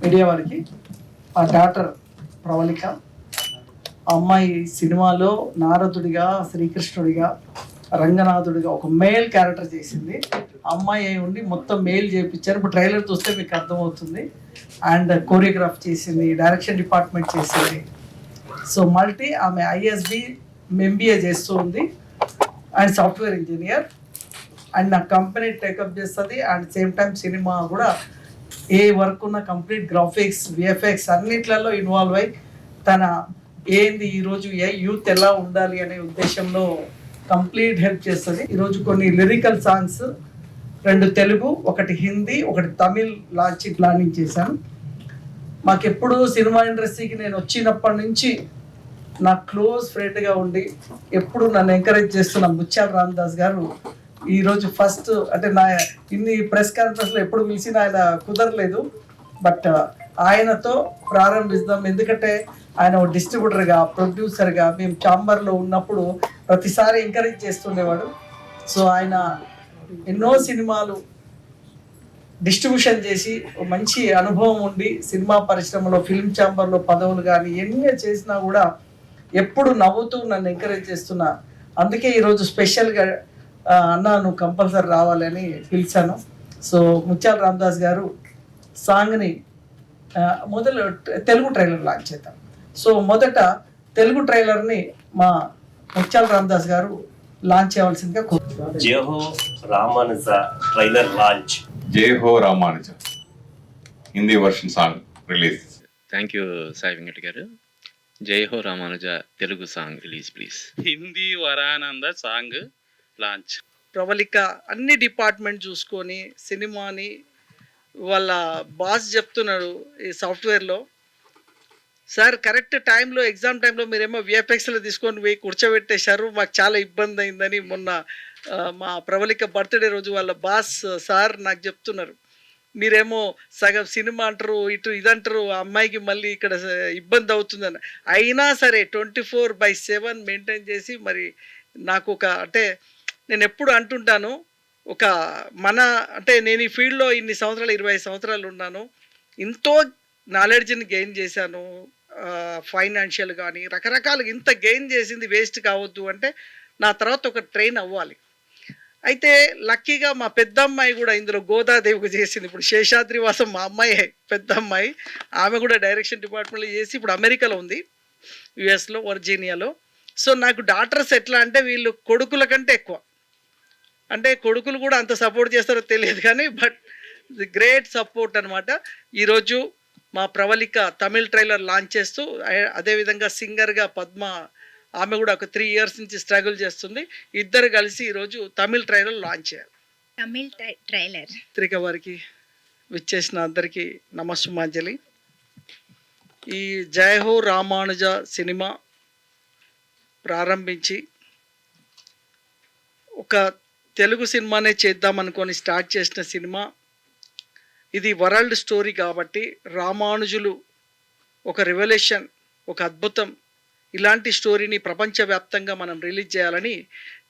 Media వారికి ఆ daughter Pravalika, ఆ అమ్మాయి సినిమాలో నారదుడిగా, శ్రీకృష్ణుడిగా, రంగనాథుడిగా ఒక మేల్ క్యారెక్టర్ చేసింది. ఆ అమ్మాయి అయి ఉండి మొత్తం మేల్ చేయించారు. ఇప్పుడు ట్రైలర్ చూస్తే మీకు అర్థమవుతుంది. అండ్ కోరియోగ్రాఫ్ చేసింది, డైరెక్షన్ డిపార్ట్మెంట్ చేసింది. సో మల్టీ ఆమె ఐఎస్బి ఎంబీఏ చేస్తూ ఉంది అండ్ సాఫ్ట్వేర్ ఇంజనీర్. అండ్ నా కంపెనీ టేకప్ చేస్తుంది. అండ్ సేమ్ టైం సినిమా కూడా ఏ వర్క్ ఉన్న కంప్లీట్ గ్రాఫిక్స్, విఎఫ్ఎక్స్ అన్నిట్లలో ఇన్వాల్వ్ అయ్యి తన ఏంది ఈరోజు యూత్ ఎలా ఉండాలి అనే ఉద్దేశంలో కంప్లీట్ హెల్ప్ చేస్తుంది. ఈరోజు కొన్ని lyrical songs 2 Telugu, 1 Hindi, 1 Tamil planning చేశాను. మాకెప్పుడు సినిమా ఇండస్ట్రీకి నేను వచ్చినప్పటి నుంచి నా క్లోజ్ ఫ్రెండ్గా ఉండి ఎప్పుడు నన్ను ఎంకరేజ్ చేస్తున్న ముత్యాల రామదాస్ గారు ఈరోజు ఫస్ట్ అంటే నా ఇన్ని ప్రెస్ కాన్ఫరెన్స్లో ఎప్పుడు పిలిచినా ఆయన కుదరలేదు. బట్ ఆయనతో ప్రారంభిస్తాం. ఎందుకంటే ఆయన ఒక డిస్ట్రిబ్యూటర్గా, ప్రొడ్యూసర్గా మేము ఛాంబర్లో ఉన్నప్పుడు ప్రతిసారి ఎంకరేజ్ చేస్తుండేవాడు. సో ఆయన ఎన్నో సినిమాలు డిస్ట్రిబ్యూషన్ చేసి మంచి అనుభవం ఉండి సినిమా పరిశ్రమలో ఫిల్మ్ ఛాంబర్లో పదవులు కానీ ఎన్ని చేసినా కూడా ఎప్పుడు నవ్వుతూ నన్ను ఎంకరేజ్ చేస్తున్నా. అందుకే ఈరోజు స్పెషల్గా అన్న నువ్వు కంపల్సరీ రావాలని పిలిచాను. సో ముత్యాల రామదాస్ గారు సాంగ్ని మొదలు తెలుగు ట్రైలర్ లాంచ్ చేద్దాం. సో మొదట తెలుగు ట్రైలర్ని మా ముత్యాల రామదాస్ గారు లాంచ్ చేయవలసిందిగా కోరుతున్నాను. జై Ho Ramanuja trailer launch. Jai Ho Ramanuja Hindi version song release. Thank you Sai Venkat garu. Jai Ho Ramanuja Telugu song release please. Hindi వరానంద సాంగ్ లాంచ్. ప్రవళిక అన్ని డిపార్ట్మెంట్ చూసుకొని సినిమాని వాళ్ళ బాస్ చెప్తున్నాడు ఈ సాఫ్ట్వేర్లో, సార్ కరెక్ట్ టైంలో ఎగ్జామ్ టైంలో మీరేమో విఎఫ్ఎక్స్లో తీసుకొని పోయి కూర్చోబెట్టేశారు, మాకు చాలా ఇబ్బంది అయిందని మొన్న మా ప్రవళిక బర్త్డే రోజు వాళ్ళ బాస్ సార్ నాకు చెప్తున్నారు. మీరేమో సగం సినిమా అంటారు, ఇటు ఇదంటారు, ఆ అమ్మాయికి మళ్ళీ ఇక్కడ ఇబ్బంది అవుతుందని. అయినా సరే 24/7 మెయింటైన్ చేసి మరి నాకు ఒక అంటే నేను ఎప్పుడు అంటుంటాను ఒక అంటే నేను ఈ ఫీల్డ్లో ఇన్ని సంవత్సరాలు 25 సంవత్సరాలు ఉన్నాను, ఎంతో నాలెడ్జ్ని గెయిన్ చేశాను, ఫైనాన్షియల్ కానీ రకరకాలుగా ఇంత గెయిన్ చేసింది వేస్ట్ కావద్దు అంటే నా తర్వాత ఒక ట్రైన్ అవ్వాలి. అయితే లక్కీగా మా పెద్ద అమ్మాయి కూడా ఇందులో గోదాదేవికి చేసింది. ఇప్పుడు శేషాద్రివాసం మా అమ్మాయి పెద్ద అమ్మాయి, ఆమె కూడా డైరెక్షన్ డిపార్ట్మెంట్లో చేసి ఇప్పుడు అమెరికాలో ఉంది, యుఎస్లో వర్జీనియాలో. సో నాకు డాటర్స్ ఎట్లా అంటే వీళ్ళు కొడుకుల కంటే ఎక్కువ, అంటే కొడుకులు కూడా అంత సపోర్ట్ చేస్తారో తెలియదు కానీ బట్ ది గ్రేట్ సపోర్ట్ అనమాట. ఈరోజు మా ప్రవళిక తమిళ్ ట్రైలర్ లాంచ్ చేస్తూ అదేవిధంగా సింగర్గా పద్మ, ఆమె కూడా ఒక 3 years నుంచి స్ట్రగుల్ చేస్తుంది. ఇద్దరు కలిసి ఈరోజు తమిళ్ ట్రైలర్ లాంచ్ చేయాలి. తమిళ్ ట్రైలర్ పత్రిక వారికి విచ్చేసిన అందరికీ నమస్సుమాంజలి. ఈ జై హో రామానుజ సినిమా ప్రారంభించి ఒక తెలుగు సినిమానే చేద్దామనుకొని స్టార్ట్ చేసిన సినిమా ఇది. వరల్డ్ స్టోరీ కాబట్టి రామానుజులు ఒక రెవల్యూషన్, ఒక అద్భుతం, ఇలాంటి స్టోరీని ప్రపంచవ్యాప్తంగా మనం రిలీజ్ చేయాలని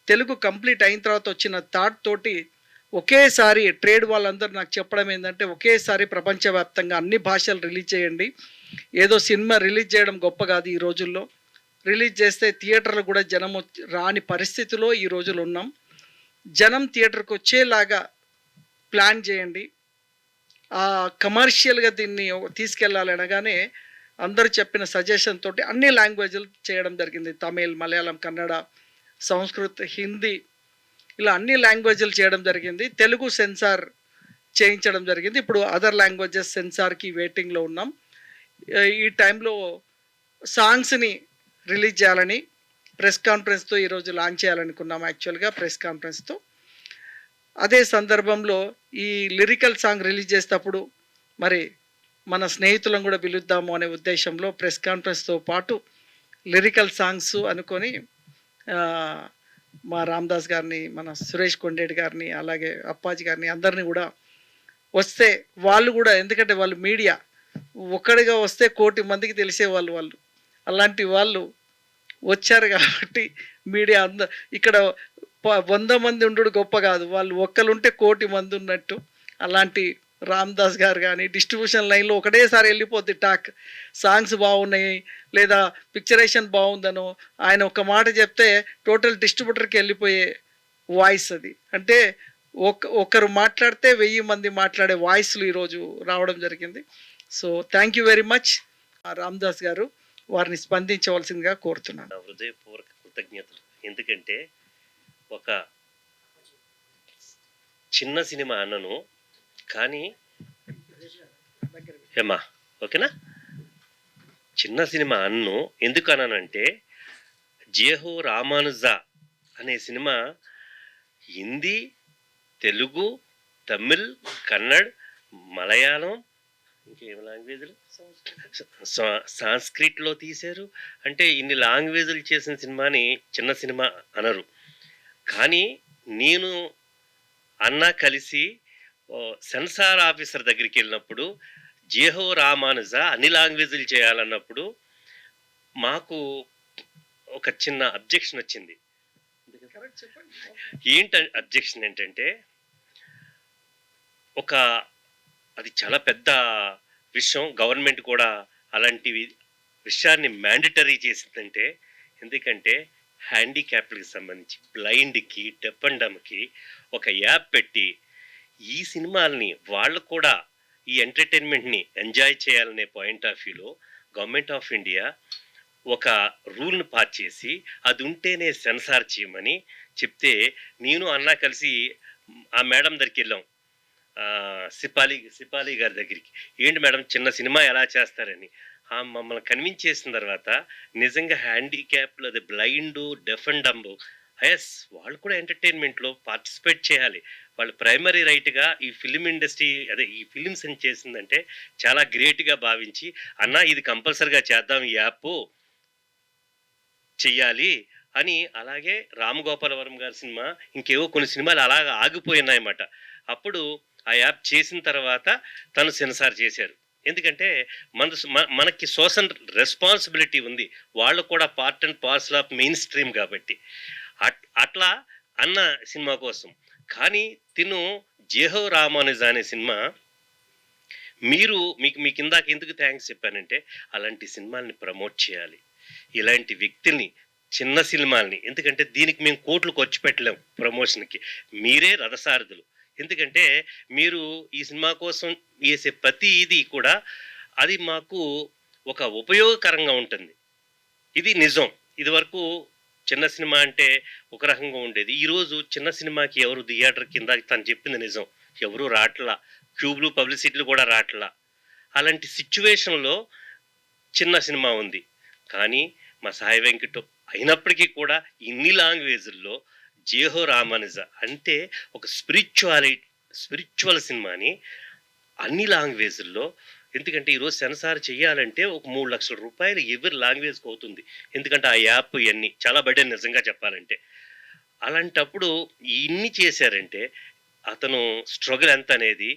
తెలుగు కంప్లీట్ అయిన తర్వాత వచ్చిన థాట్ తోటి ఒకేసారి ట్రేడ్ వాళ్ళందరూ నాకు చెప్పడం ఏంటంటే ఒకేసారి ప్రపంచవ్యాప్తంగా అన్ని భాషలు రిలీజ్ చేయండి. ఏదో సినిమా రిలీజ్ చేయడం గొప్ప కాదు, ఈ రోజుల్లో రిలీజ్ చేస్తే థియేటర్లు కూడా జనం రాని పరిస్థితిలో ఈ రోజులు ఉన్నాం. జనం థియేటర్కి వచ్చేలాగా ప్లాన్ చేయండి, కమర్షియల్గా దీన్ని తీసుకెళ్ళాలి అనగానే అందరూ చెప్పిన సజెషన్ తోటి అన్ని లాంగ్వేజ్లు చేయడం జరిగింది. తమిళ్, మలయాళం, కన్నడ, సంస్కృత్, హిందీ ఇలా అన్ని లాంగ్వేజ్లు చేయడం జరిగింది. తెలుగు సెన్సార్ చేయించడం జరిగింది. ఇప్పుడు అదర్ లాంగ్వేజెస్ సెన్సార్కి వెయిటింగ్లో ఉన్నాం. ఈ టైంలో సాంగ్స్ని రిలీజ్ చేయాలని ప్రెస్ కాన్ఫరెన్స్తో ఈరోజు లాంచ్ చేయాలనుకున్నాం. యాక్చువల్గా ప్రెస్ కాన్ఫరెన్స్తో అదే సందర్భంలో ఈ లిరికల్ సాంగ్ రిలీజ్ చేసేటప్పుడు మరి మన స్నేహితులను కూడా పిలుద్దాము అనే ఉద్దేశంలో ప్రెస్ కాన్ఫరెన్స్తో పాటు లిరికల్ సాంగ్స్ అనుకొని మా రామదాస్ గారిని, మన సురేష్ కొండేటి గారిని, అలాగే అప్పాజీ గారిని అందరినీ కూడా వస్తే వాళ్ళు కూడా, ఎందుకంటే వాళ్ళు మీడియా ఒక్కడిగా వస్తే 1 కోటి మందికి తెలిసేవాళ్ళు వాళ్ళు, అలాంటి వాళ్ళు వచ్చారు కాబట్టి మీడియా ఇక్కడ 100 మంది ఉండు గొప్ప కాదు, వాళ్ళు ఒక్కరుంటే 1 కోటి మంది ఉన్నట్టు అలాంటి రామ్ దాస్ గారు కానీ డిస్ట్రిబ్యూషన్ లైన్లో ఒకటేసారి వెళ్ళిపోద్ది టాక్, సాంగ్స్ బాగున్నాయి లేదా పిక్చరేషన్ బాగుందనో ఆయన ఒక మాట చెప్తే టోటల్ డిస్ట్రిబ్యూటర్కి వెళ్ళిపోయే వాయిస్ అది. అంటే ఒకరు మాట్లాడితే 1000 మంది మాట్లాడే వాయిస్లు ఈరోజు రావడం జరిగింది. So thank you very much Ram Das గారు, వారిని స్పందించవలసిందిగా కోరుతున్నాను. నా హృదయపూర్వక కృతజ్ఞతలు. ఎందుకంటే ఒక చిన్న సినిమా అన్నను, కానీ ఏమా ఓకేనా, చిన్న సినిమా అన్ను ఎందుకు అన్నానంటే జేహో రామానుజా అనే సినిమా హిందీ, తెలుగు, తమిళ్, కన్నడ్, మలయాళం, ఇంకేం లాంగ్వేజ్లు, సాంస్క్రిట్లో తీశారు. అంటే ఇన్ని లాంగ్వేజ్లు చేసిన సినిమాని చిన్న సినిమా అనరు. కానీ నేను అన్న కలిసి సెన్సార్ ఆఫీసర్ దగ్గరికి వెళ్ళినప్పుడు జేహో రామానుజా అన్ని లాంగ్వేజ్లు చేయాలన్నప్పుడు మాకు ఒక చిన్న అబ్జెక్షన్ వచ్చింది. అబ్జెక్షన్ ఏంటంటే అది చాలా పెద్ద విషయం, గవర్నమెంట్ కూడా అలాంటి విషయాన్ని మ్యాండటరీ చేసిందంటే, ఎందుకంటే హ్యాండిక్యాప్డ్కి సంబంధించి బ్లైండ్కి, డెఫ్ అండ్ డమ్కి ఒక యాప్ పెట్టి ఈ సినిమాల్ని వాళ్ళు కూడా ఈ ఎంటర్టైన్మెంట్ని ఎంజాయ్ చేయాలనే పాయింట్ ఆఫ్ వ్యూలో గవర్నమెంట్ ఆఫ్ ఇండియా ఒక రూల్ని పాస్ చేసి అది ఉంటేనే సెన్సార్ చేయమని చెప్తే, నేను అన్నా కలిసి ఆ మేడం దగ్గరికి వెళ్ళాం, సిపాలి గారి దగ్గరికి. ఏంటి మేడం చిన్న సినిమా ఎలా చేస్తారని మమ్మల్ని కన్విన్స్ చేసిన తర్వాత నిజంగా హ్యాండిక్యాప్లు, అది blind, deaf and dumb, yes వాళ్ళు కూడా ఎంటర్టైన్మెంట్లో పార్టిసిపేట్ చేయాలి. వాళ్ళు ప్రైమరీ రైట్గా ఈ ఫిలిం ఇండస్ట్రీ, అదే ఈ ఫిలిమ్స్ అని చేసిందంటే చాలా గ్రేట్గా భావించి, అన్న ఇది కంపల్సరిగా చేద్దాం, ఈ యాప్ చెయ్యాలి అని. అలాగే రామ్ గోపాలవరం గారి సినిమా, ఇంకేవో కొన్ని సినిమాలు అలాగా ఆగిపోయినాయన్నమాట. అప్పుడు ఆ యాప్ చేసిన తర్వాత తను సెన్సార్ చేశారు. ఎందుకంటే మనకి సోషల్ రెస్పాన్సిబిలిటీ ఉంది, వాళ్ళు కూడా part and parcel of main stream కాబట్టి అట్లా అన్న సినిమా కోసం. కానీ తిను జేహో రామానుజా అనే సినిమా మీకు ఇందాక ఎందుకు థ్యాంక్స్ చెప్పానంటే, అలాంటి సినిమాల్ని ప్రమోట్ చేయాలి, ఇలాంటి వ్యక్తుల్ని, చిన్న సినిమాల్ని. ఎందుకంటే దీనికి మేము కోట్లు ఖర్చు పెట్టలేం ప్రమోషన్కి, మీరే రథసారథులు. ఎందుకంటే మీరు ఈ సినిమా కోసం వేసే ప్రతి ఇది కూడా అది మాకు ఒక ఉపయోగకరంగా ఉంటుంది. ఇది నిజం. ఇది వరకు చిన్న సినిమా అంటే ఒక రకంగా ఉండేది. ఈరోజు చిన్న సినిమాకి ఎవరు థియేటర్ కింద, తను చెప్పింది నిజం, ఎవరు రాట్లా, క్యూబ్లు పబ్లిసిటీలు కూడా రాట్లా. అలాంటి సిచ్యువేషన్లో చిన్న సినిమా ఉంది. కానీ మా సాయి వెంకట్ అయినప్పటికీ కూడా ఇన్ని లాంగ్వేజ్ల్లో జేహో రామానుజా అంటే ఒక స్పిరిచువల్ సినిమాని అన్ని లాంగ్వేజ్ల్లో, ఎందుకంటే ఈరోజు సెన్సార్ చేయాలంటే ఒక 3 లక్షల రూపాయలు ఎవరి లాంగ్వేజ్కి అవుతుంది. ఎందుకంటే ఆ యాప్ ఇవన్నీ చాలా బడ్డెన్ నిజంగా చెప్పాలంటే. అలాంటప్పుడు ఇన్ని చేశారంటే అతను స్ట్రగుల్ ఎంత అనేది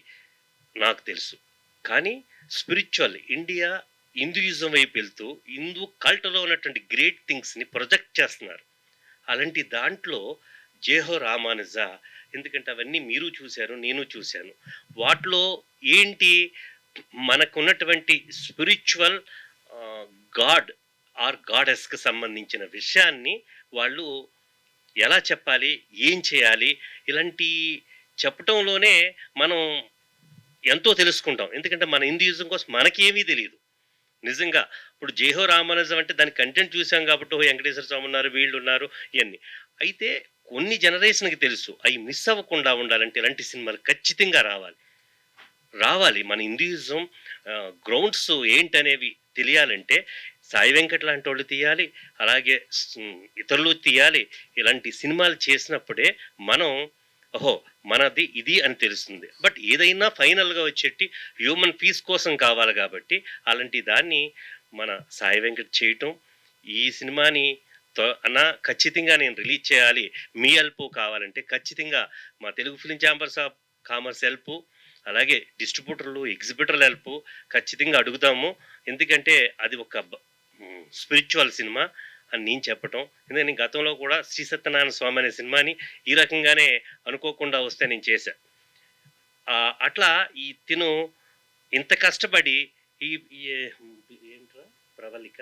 నాకు తెలుసు. కానీ స్పిరిచువల్ ఇండియా హిందూయిజం వైపు వెళ్తూ హిందూ కల్ట్లో ఉన్నటువంటి గ్రేట్ థింగ్స్ని ప్రొజెక్ట్ చేస్తున్నారు. అలాంటి దాంట్లో జేహో రామానుజా, ఎందుకంటే అవన్నీ మీరు చూశారు, నేను చూశాను. వాటిలో ఏంటి మనకున్నటువంటి స్పిరిచువల్ గాడ్ ఆర్ గాడెస్కి సంబంధించిన విషయాన్ని వాళ్ళు ఎలా చెప్పాలి, ఏం చేయాలి, ఇలాంటి చెప్పటంలోనే మనం ఎంతో తెలుసుకుంటాం. ఎందుకంటే మన హిందూయిజం కోసం మనకేమీ తెలియదు నిజంగా. ఇప్పుడు జేహో రామానుజం అంటే దాని కంటెంట్ చూసాం కాబట్టి వెంకటేశ్వర స్వామి ఉన్నారు, వీళ్ళు ఉన్నారు, ఇవన్నీ. అయితే కొన్ని జనరేషన్కి తెలుసు. అవి మిస్ అవ్వకుండా ఉండాలంటే ఇలాంటి సినిమాలు ఖచ్చితంగా రావాలి. మన హిందూయిజం గ్రౌండ్స్ ఏంటనేవి తెలియాలంటే సాయి వెంకట్ లాంటి వాళ్ళు తీయాలి, అలాగే ఇతరులు తీయాలి. ఇలాంటి సినిమాలు చేసినప్పుడే మనం మనది ఇది అని తెలుస్తుంది. బట్ ఏదైనా ఫైనల్గా వచ్చేటి హ్యూమన్ పీస్ కోసం కావాలి కాబట్టి అలాంటి దాన్ని మన సాయి వెంకట్ చేయటం, ఈ సినిమాని ఖచ్చితంగా నేను రిలీజ్ చేయాలి, మీ హెల్ప్ కావాలంటే ఖచ్చితంగా మా Telugu film chambers of commerce help, అలాగే డిస్ట్రిబ్యూటర్లు, ఎగ్జిబిటర్ల హెల్ప్ ఖచ్చితంగా అడుగుతాము. ఎందుకంటే అది ఒక స్పిరిచువల్ సినిమా అని నేను చెప్పటం. ఎందుకంటే నేను గతంలో కూడా శ్రీ సత్యనారాయణ స్వామి అనే సినిమాని ఈ రకంగానే అనుకోకుండా వస్తే నేను చేశా. అట్లా ఈ తిను ఇంత కష్టపడి ఈ ఏంట్రా ప్రవళిక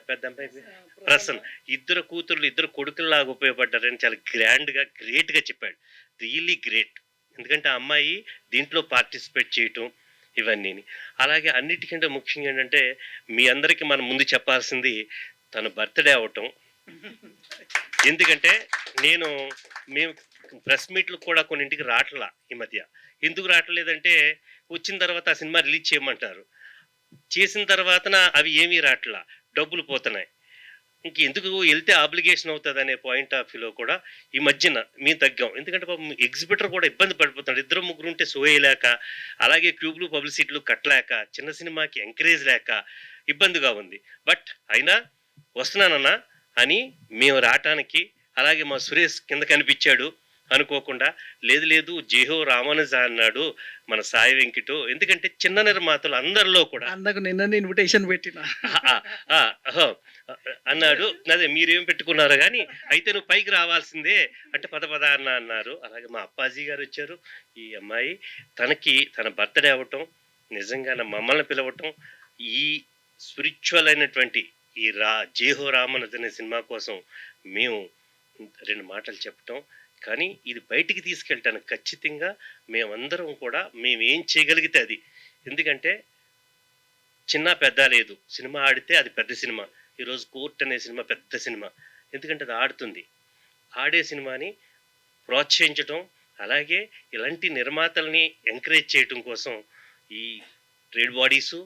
పెద్ద అమ్మాయి ప్రసన్న ఇద్దరు కూతుర్లు ఇద్దరు కొడుకుల్లాగా ఉపయోగపడ్డారని చాలా గ్రేట్గా చెప్పాడు. Really great. ఎందుకంటే ఆ అమ్మాయి దీంట్లో పార్టిసిపేట్ చేయటం ఇవన్నీ. అలాగే అన్నిటికంటే ముఖ్యంగా ఏంటంటే మీ అందరికీ మనం ముందు చెప్పాల్సింది తన బర్త్డే అవటం. ఎందుకంటే మేము ప్రెస్ మీట్లు కూడా కొన్నింటికి రావట్లా ఈ మధ్య. ఎందుకు రావట్లేదంటే వచ్చిన తర్వాత ఆ సినిమా రిలీజ్ చేయమంటారు, చేసిన తర్వాత అవి ఏమీ రావట్లా, డబ్బులు పోతున్నాయి. ఇంకెందుకు వెళ్తే ఆబ్లిగేషన్ అవుతుంది అనే పాయింట్ ఆఫ్ వ్యూలో కూడా ఈ మధ్యన మేము తగ్గాం. ఎందుకంటే పాపం ఎగ్జిబిటర్ కూడా ఇబ్బంది పడిపోతున్నాడు. 2-3 ఉంటే షో వేయలేక, అలాగే క్యూబ్లు పబ్లిసిటీలు కట్టలేక, చిన్న సినిమాకి ఎంకరేజ్ లేక ఇబ్బందిగా ఉంది. బట్ అయినా వస్తున్నానన్నా అని మేము రావటానికి, అలాగే మా సురేష్ కింద కనిపించాడు అనుకోకుండా, లేదు జేహో రామానుజ అన్నాడు మన సాయి వెంకటు. ఎందుకంటే చిన్న నిర్మాతలు అందరిలో కూడా అందుకు నిన్న ఇన్విటేషన్ పెట్టిన అన్నాడు. అదే మీరేం పెట్టుకున్నారో కానీ అయితే నువ్వు పైకి రావాల్సిందే అంటే పద అన్నారు. అలాగే మా అప్పాజీ గారు వచ్చారు. ఈ అమ్మాయి తన బర్త్డే అవ్వటం, నిజంగా మమ్మల్ని పిలవటం, ఈ స్పిరిచువల్ అయినటువంటి ఈ జేహో రామానుజ అనే సినిమా కోసం మేము 2 మాటలు చెప్పటం, కానీ ఇది బయటికి తీసుకెళ్ళటానికి ఖచ్చితంగా మేమందరం కూడా మేమేం చేయగలిగితే అది. ఎందుకంటే చిన్న పెద్ద లేదు, సినిమా ఆడితే అది పెద్ద సినిమా. ఈరోజు కోర్ట్ అనే సినిమా పెద్ద సినిమా, ఎందుకంటే అది ఆడుతుంది. ఆడే సినిమాని ప్రోత్సహించడం, అలాగే ఇలాంటి నిర్మాతల్ని ఎంకరేజ్ చేయటం కోసం ఈ ట్రేడ్ బాడీసు,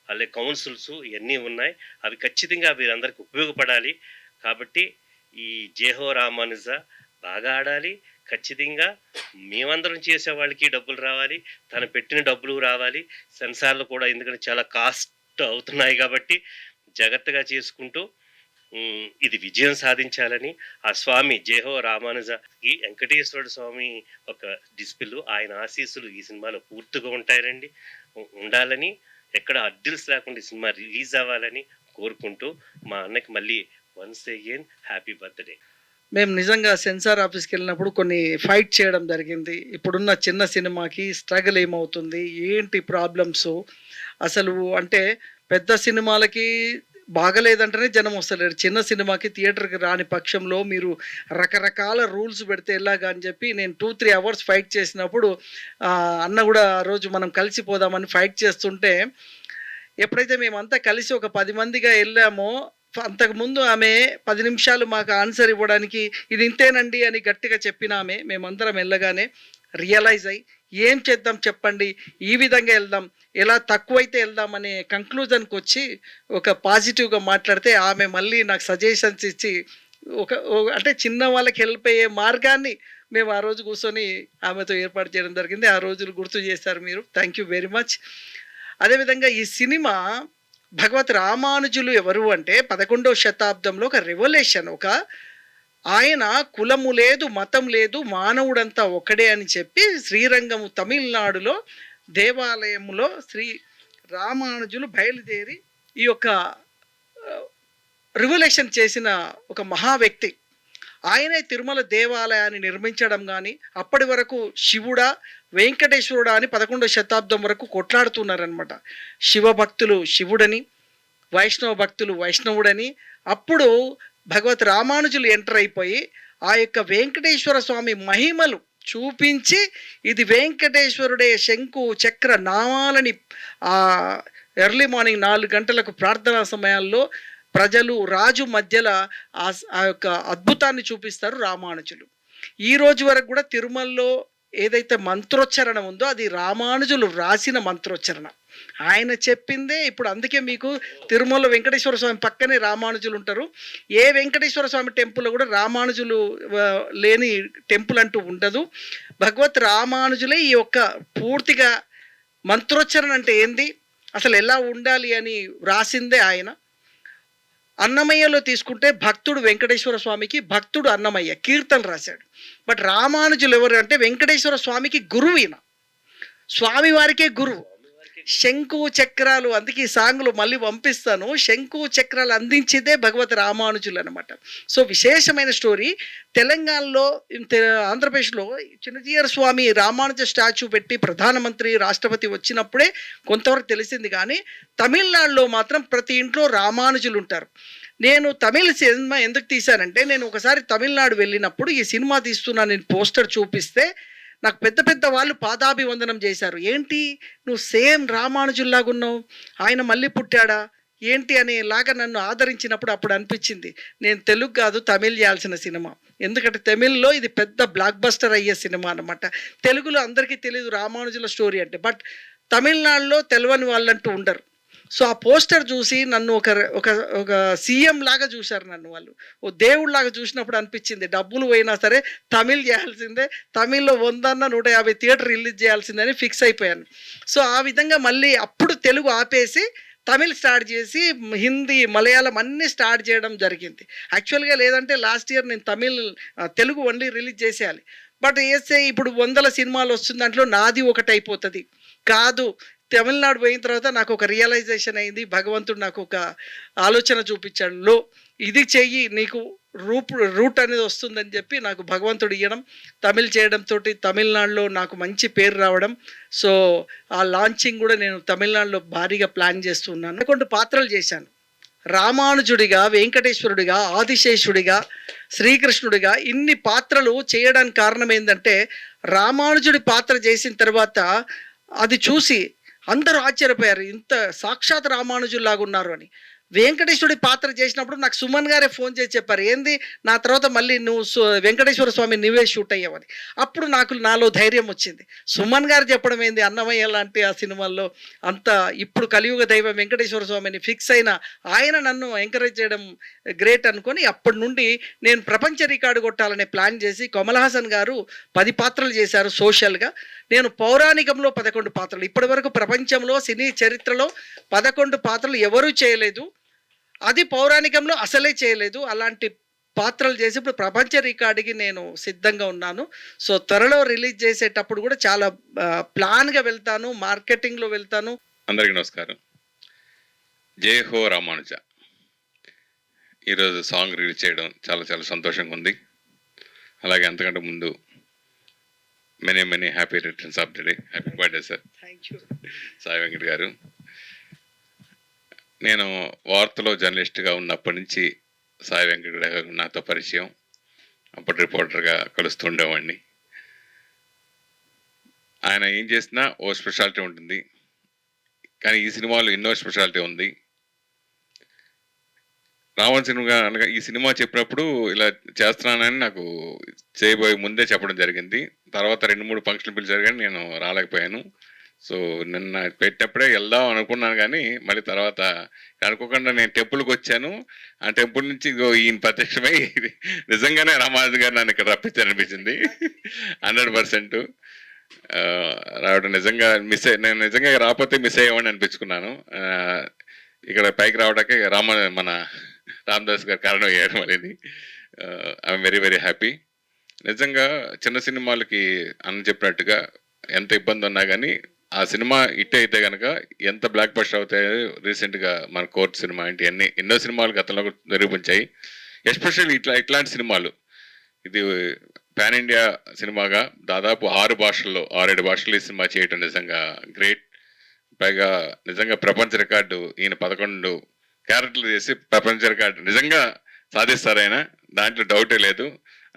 అలాగే కౌన్సిల్స్ ఇవన్నీ ఉన్నాయి. అవి ఖచ్చితంగా వీరందరికీ ఉపయోగపడాలి. కాబట్టి ఈ జేహో రామానుజ బాగా ఆడాలి. ఖచ్చితంగా మేమందరం చేసే వాళ్ళకి డబ్బులు రావాలి, తను పెట్టిన డబ్బులు రావాలి. సెన్సార్లు కూడా ఎందుకంటే చాలా కాస్ట్ అవుతున్నాయి కాబట్టి జాగ్రత్తగా చేసుకుంటూ ఇది విజయం సాధించాలని ఆ స్వామి జేహో రామానుజకి వెంకటేశ్వర స్వామి ఒక డిస్పిల్, ఆయన ఆశీస్సులు ఈ సినిమాలో పూర్తిగా ఉండాలని, ఎక్కడ అడ్డిల్స్ లేకుండా ఈ సినిమా రిలీజ్ అవ్వాలని కోరుకుంటూ మా అన్నకి మళ్ళీ వన్స్ అగైన్ హ్యాపీ బర్త్డే. మేము నిజంగా సెన్సార్ ఆఫీస్కి వెళ్ళినప్పుడు కొన్ని ఫైట్ చేయడం జరిగింది. ఇప్పుడున్న చిన్న సినిమాకి స్ట్రగుల్ ఏమవుతుంది, ఏంటి ప్రాబ్లమ్స్, అసలు అంటే పెద్ద సినిమాలకి బాగలేదంటేనే జనం వస్తలేరు, చిన్న సినిమాకి థియేటర్కి రాని పక్షంలో మీరు రకరకాల రూల్స్ పెడితే ఎలాగా అని చెప్పి నేను 2-3 అవర్స్ ఫైట్ చేసినప్పుడు అన్న కూడా ఆ రోజు మనం కలిసిపోదామని ఫైట్ చేస్తుంటే, ఎప్పుడైతే మేమంతా కలిసి ఒక 10 మందిగా వెళ్ళామో, అంతకుముందు ఆమె 10 నిమిషాలు మాకు ఆన్సర్ ఇవ్వడానికి ఇది ఇంతేనండి అని గట్టిగా చెప్పిన ఆమె మేమందరం వెళ్ళగానే రియలైజ్ అయ్యి ఏం చేద్దాం చెప్పండి, ఈ విధంగా వెళ్దాం, ఎలా తక్కువైతే వెళ్దాం అనే కంక్లూజన్కి వచ్చి ఒక పాజిటివ్గా మాట్లాడితే ఆమె మళ్ళీ నాకు సజెషన్స్ ఇచ్చి అంటే చిన్న వాళ్ళకి హెల్ప్ అయ్యే మార్గాన్ని మేము ఆ రోజు కూర్చొని ఆమెతో ఏర్పాటు చేయడం జరిగింది. ఆ రోజులు గుర్తు చేశారు మీరు, థ్యాంక్ యూ వెరీ మచ్. అదేవిధంగా ఈ సినిమా భగవత్ రామానుజులు ఎవరు అంటే 11వ శతాబ్దంలో ఒక రెవల్యూషన్, ఆయన కులము లేదు, మతం లేదు, మానవుడంతా ఒకడే అని చెప్పి శ్రీరంగము తమిళనాడులో దేవాలయంలో శ్రీ రామానుజులు బయలుదేరి ఈ యొక్క రివల్యూషన్ చేసిన ఒక మహా వ్యక్తి. ఆయనే తిరుమల దేవాలయాన్ని నిర్మించడం కానీ, అప్పటి వరకు శివుడా వెంకటేశ్వరుడా అని 11వ శతాబ్దం వరకు కొట్లాడుతున్నారనమాట. శివభక్తులు శివుడని, వైష్ణవ భక్తులు వైష్ణవుడని. అప్పుడు భగవత్ రామానుజులు ఎంటర్ అయిపోయి ఆ యొక్క వెంకటేశ్వర స్వామి మహిమలు చూపించి ఇది వెంకటేశ్వరుడే శంకు చక్ర నామాలని ఎర్లీ మార్నింగ్ 4 గంటలకు ప్రార్థనా సమయాల్లో ప్రజలు రాజు మధ్యలో ఆ యొక్క అద్భుతాన్ని చూపిస్తారు రామానుజులు. ఈ రోజు వరకు కూడా తిరుమలలో ఏదైతే మంత్రోచ్చరణ ఉందో అది రామానుజులు రాసిన మంత్రోచ్చరణ, ఆయన చెప్పిందే. ఇప్పుడు అందుకే మీకు తిరుమల వెంకటేశ్వర స్వామి పక్కనే రామానుజులు ఉంటారు. ఏ వెంకటేశ్వర స్వామి టెంపుల్లో కూడా రామానుజులు లేని టెంపుల్ అంటూ ఉండదు. భగవత్ రామానుజులే ఈ యొక్క పూర్తిగా మంత్రోచ్చరణ అంటే ఏంది, అసలు ఎలా ఉండాలి అని రాసిందే ఆయన. అన్నమయ్యలో తీసుకుంటే భక్తుడు వెంకటేశ్వర స్వామికి, భక్తుడు అన్నమయ్య కీర్తనలు రాశాడు. బట్ రామానుజులు ఎవరు అంటే వెంకటేశ్వర స్వామికి గురువు, ఈయన స్వామివారికే గురువు. శంకు చక్రాలు, అందుకే ఈ సాంగ్లు మళ్ళీ పంపిస్తాను. శంకు చక్రాలు అందించేదే భగవత్ రామానుజులు అనమాట. సో విశేషమైన స్టోరీ. తెలంగాణలో ఆంధ్రప్రదేశ్లో చిన్నజీయర్ స్వామి రామానుజ స్టాచ్యూ పెట్టి ప్రధానమంత్రి రాష్ట్రపతి వచ్చినప్పుడే కొంతవరకు తెలిసింది, కానీ తమిళనాడులో మాత్రం ప్రతి ఇంట్లో రామానుజులు ఉంటారు. నేను తమిళ సినిమా ఎందుకు తీశానంటే, నేను ఒకసారి తమిళనాడు వెళ్ళినప్పుడు ఈ సినిమా తీస్తున్నా నేను పోస్టర్ చూపిస్తే నాకు పెద్ద పెద్ద వాళ్ళు పాదాభివందనం చేశారు. ఏంటి నువ్వు సేమ్ రామానుజుల్లాగా ఉన్నావు, ఆయన మళ్ళీ పుట్టాడా ఏంటి అనేలాగా నన్ను ఆదరించినప్పుడు అప్పుడు అనిపించింది నేను తెలుగు కాదు తమిళ్ చేయాల్సిన సినిమా. ఎందుకంటే తమిళ్లో ఇది పెద్ద బ్లాక్ బస్టర్ అయ్యే సినిమా అనమాట. తెలుగులో అందరికీ తెలియదు రామానుజుల స్టోరీ అంటే, బట్ తమిళనాడులో తెలియని వాళ్ళంటూ ఉండరు. సో ఆ పోస్టర్ చూసి నన్ను ఒక ఒక ఒక సీఎం లాగా చూశారు నన్ను వాళ్ళు. ఓ దేవుళ్ళలాగా చూసినప్పుడు అనిపించింది డబ్బులు పోయినా సరే తమిళ్ చేయాల్సిందే, తమిళ్లో 100-150 థియేటర్ రిలీజ్ చేయాల్సిందని ఫిక్స్ అయిపోయాను. సో ఆ విధంగా మళ్ళీ అప్పుడు తెలుగు ఆపేసి తమిళ్ స్టార్ట్ చేసి హిందీ, మలయాళం అన్నీ స్టార్ట్ చేయడం జరిగింది. యాక్చువల్గా లేదంటే లాస్ట్ ఇయర్ నేను తెలుగు ఓన్లీ రిలీజ్ చేసేయాలి. బట్ వేస్తే ఇప్పుడు 100 సినిమాలు వస్తుంది, దాంట్లో నాది ఒకటి అయిపోతుంది. కాదు, తమిళనాడు పోయిన తర్వాత నాకు ఒక రియలైజేషన్ అయింది. భగవంతుడు నాకు ఒక ఆలోచన చూపించాడు, ఇది చెయ్యి నీకు రూట్ అనేది వస్తుందని చెప్పి నాకు భగవంతుడు ఇవ్వడం, తమిళ్ చేయడంతో తమిళనాడులో నాకు మంచి పేరు రావడం. సో ఆ లాంచింగ్ కూడా నేను తమిళనాడులో భారీగా ప్లాన్ చేస్తున్నాను. కొన్ని పాత్రలు చేశాను, రామానుజుడిగా, వెంకటేశ్వరుడిగా, ఆదిశేషుడిగా, శ్రీకృష్ణుడిగా ఇన్ని పాత్రలు చేయడానికి కారణం ఏంటంటే, రామానుజుడి పాత్ర చేసిన తర్వాత అది చూసి అందరూ ఆశ్చర్యపోయారు, ఇంత సాక్షాత్ రామానుజుల్లాగా ఉన్నారు అని. వెంకటేశ్వరుడి పాత్ర చేసినప్పుడు నాకు సుమన్ గారే ఫోన్ చేసి చెప్పారు, ఏంది నా తర్వాత మళ్ళీ నువ్వు వెంకటేశ్వర స్వామి నువ్వే షూట్ అయ్యావని. అప్పుడు నాలో ధైర్యం వచ్చింది. సుమన్ గారు చెప్పడం ఏంది, అన్నమయ్య లాంటి ఆ సినిమాల్లో అంత ఇప్పుడు కలియుగ దైవం వెంకటేశ్వర స్వామిని ఫిక్స్ అయిన ఆయన నన్ను ఎంకరేజ్ చేయడం గ్రేట్ అనుకొని అప్పటి నుండి నేను ప్రపంచ రికార్డు కొట్టాలనే ప్లాన్ చేసి, కమల్ హాసన్ గారు 10 పాత్రలు చేశారు సోషల్గా, నేను పౌరాణికంలో 11 పాత్రలు. ఇప్పటి వరకు ప్రపంచంలో సినీ చరిత్రలో 11 పాత్రలు ఎవరూ చేయలేదు, అది పౌరాణికంలో అసలే చేయలేదు. అలాంటి పాత్రలు చేసి ఇప్పుడు ప్రపంచ రికార్డుకి నేను సిద్ధంగా ఉన్నాను. సో త్వరలో రిలీజ్ చేసేటప్పుడు కూడా చాలా ప్లాన్గా వెళ్తాను, మార్కెటింగ్లో వెళ్తాను. అందరికీ నమస్కారం. జై హో రామానుజ ఈరోజు సాంగ్ రిలీజ్ చేయడం చాలా చాలా సంతోషంగా ఉంది. అలాగే అంతకంటే ముందు many happy returns of the day. Happy birthday sir. Thank you. Sai Venkat గారు, నేను వార్తలో జర్నలిస్ట్గా ఉన్నప్పటి నుంచి సాయి వెంకట్ గారు నాతో పరిచయం. అప్పటి రిపోర్టర్గా కలుస్తుండేవాడిని. ఆయన ఏం చేసినా ఓ స్పెషాలిటీ ఉంటుంది, కానీ ఈ సినిమాలో ఎన్నో స్పెషాలిటీ ఉంది. రావణ్ సినిమా అనగా ఈ సినిమా చెప్పినప్పుడు ఇలా చేస్తున్నానని నాకు చేయబోయే ముందే చెప్పడం జరిగింది. తర్వాత 2-3 ఫంక్షన్లు పిలిచారు కానీ నేను రాలేకపోయాను. సో నిన్న పెట్టినప్పుడే వెళ్దాం అనుకున్నాను, కానీ మళ్ళీ తర్వాత అనుకోకుండా నేను టెంపుల్కి వచ్చాను. ఆ టెంపుల్ నుంచి ఈయన ప్రత్యక్షమై నిజంగానే రామానుజు గారు నన్ను ఇక్కడ రప్పించారనిపించింది. 100% రావడం నిజంగా నేను నిజంగా రాకపోతే మిస్ అయ్యేవాడిని అనిపించుకున్నాను. ఇక్కడ పైకి రావడానికి మన రామదాస్ గారు కారణం అయ్యారు. మళ్ళీ ఐఎమ్ వెరీ హ్యాపీ. నిజంగా చిన్న సినిమాలకి అన్న చెప్పినట్టుగా ఎంత ఇబ్బంది ఉన్నా కానీ ఆ సినిమా హిట్ అయితే కనుక ఎంత బ్లాక్ బస్టర్ అవుతాయో రీసెంట్గా మన కోర్ట్ సినిమా ఏంటి ఎన్నో సినిమాలు గతంలో నిరూపించాయి. ఎస్పెషల్లీ ఇట్లాంటి సినిమాలు, ఇది పాన్ ఇండియా సినిమాగా దాదాపు 6 భాషల్లో 6-7 భాషల్లో ఈ సినిమా చేయటం నిజంగా గ్రేట్. పైగా నిజంగా ప్రపంచ రికార్డు ఈయన 11 క్యారెక్టర్లు చేసి ప్రపంచ రికార్డు నిజంగా సాధిస్తారు ఆయన, దాంట్లో డౌటే లేదు.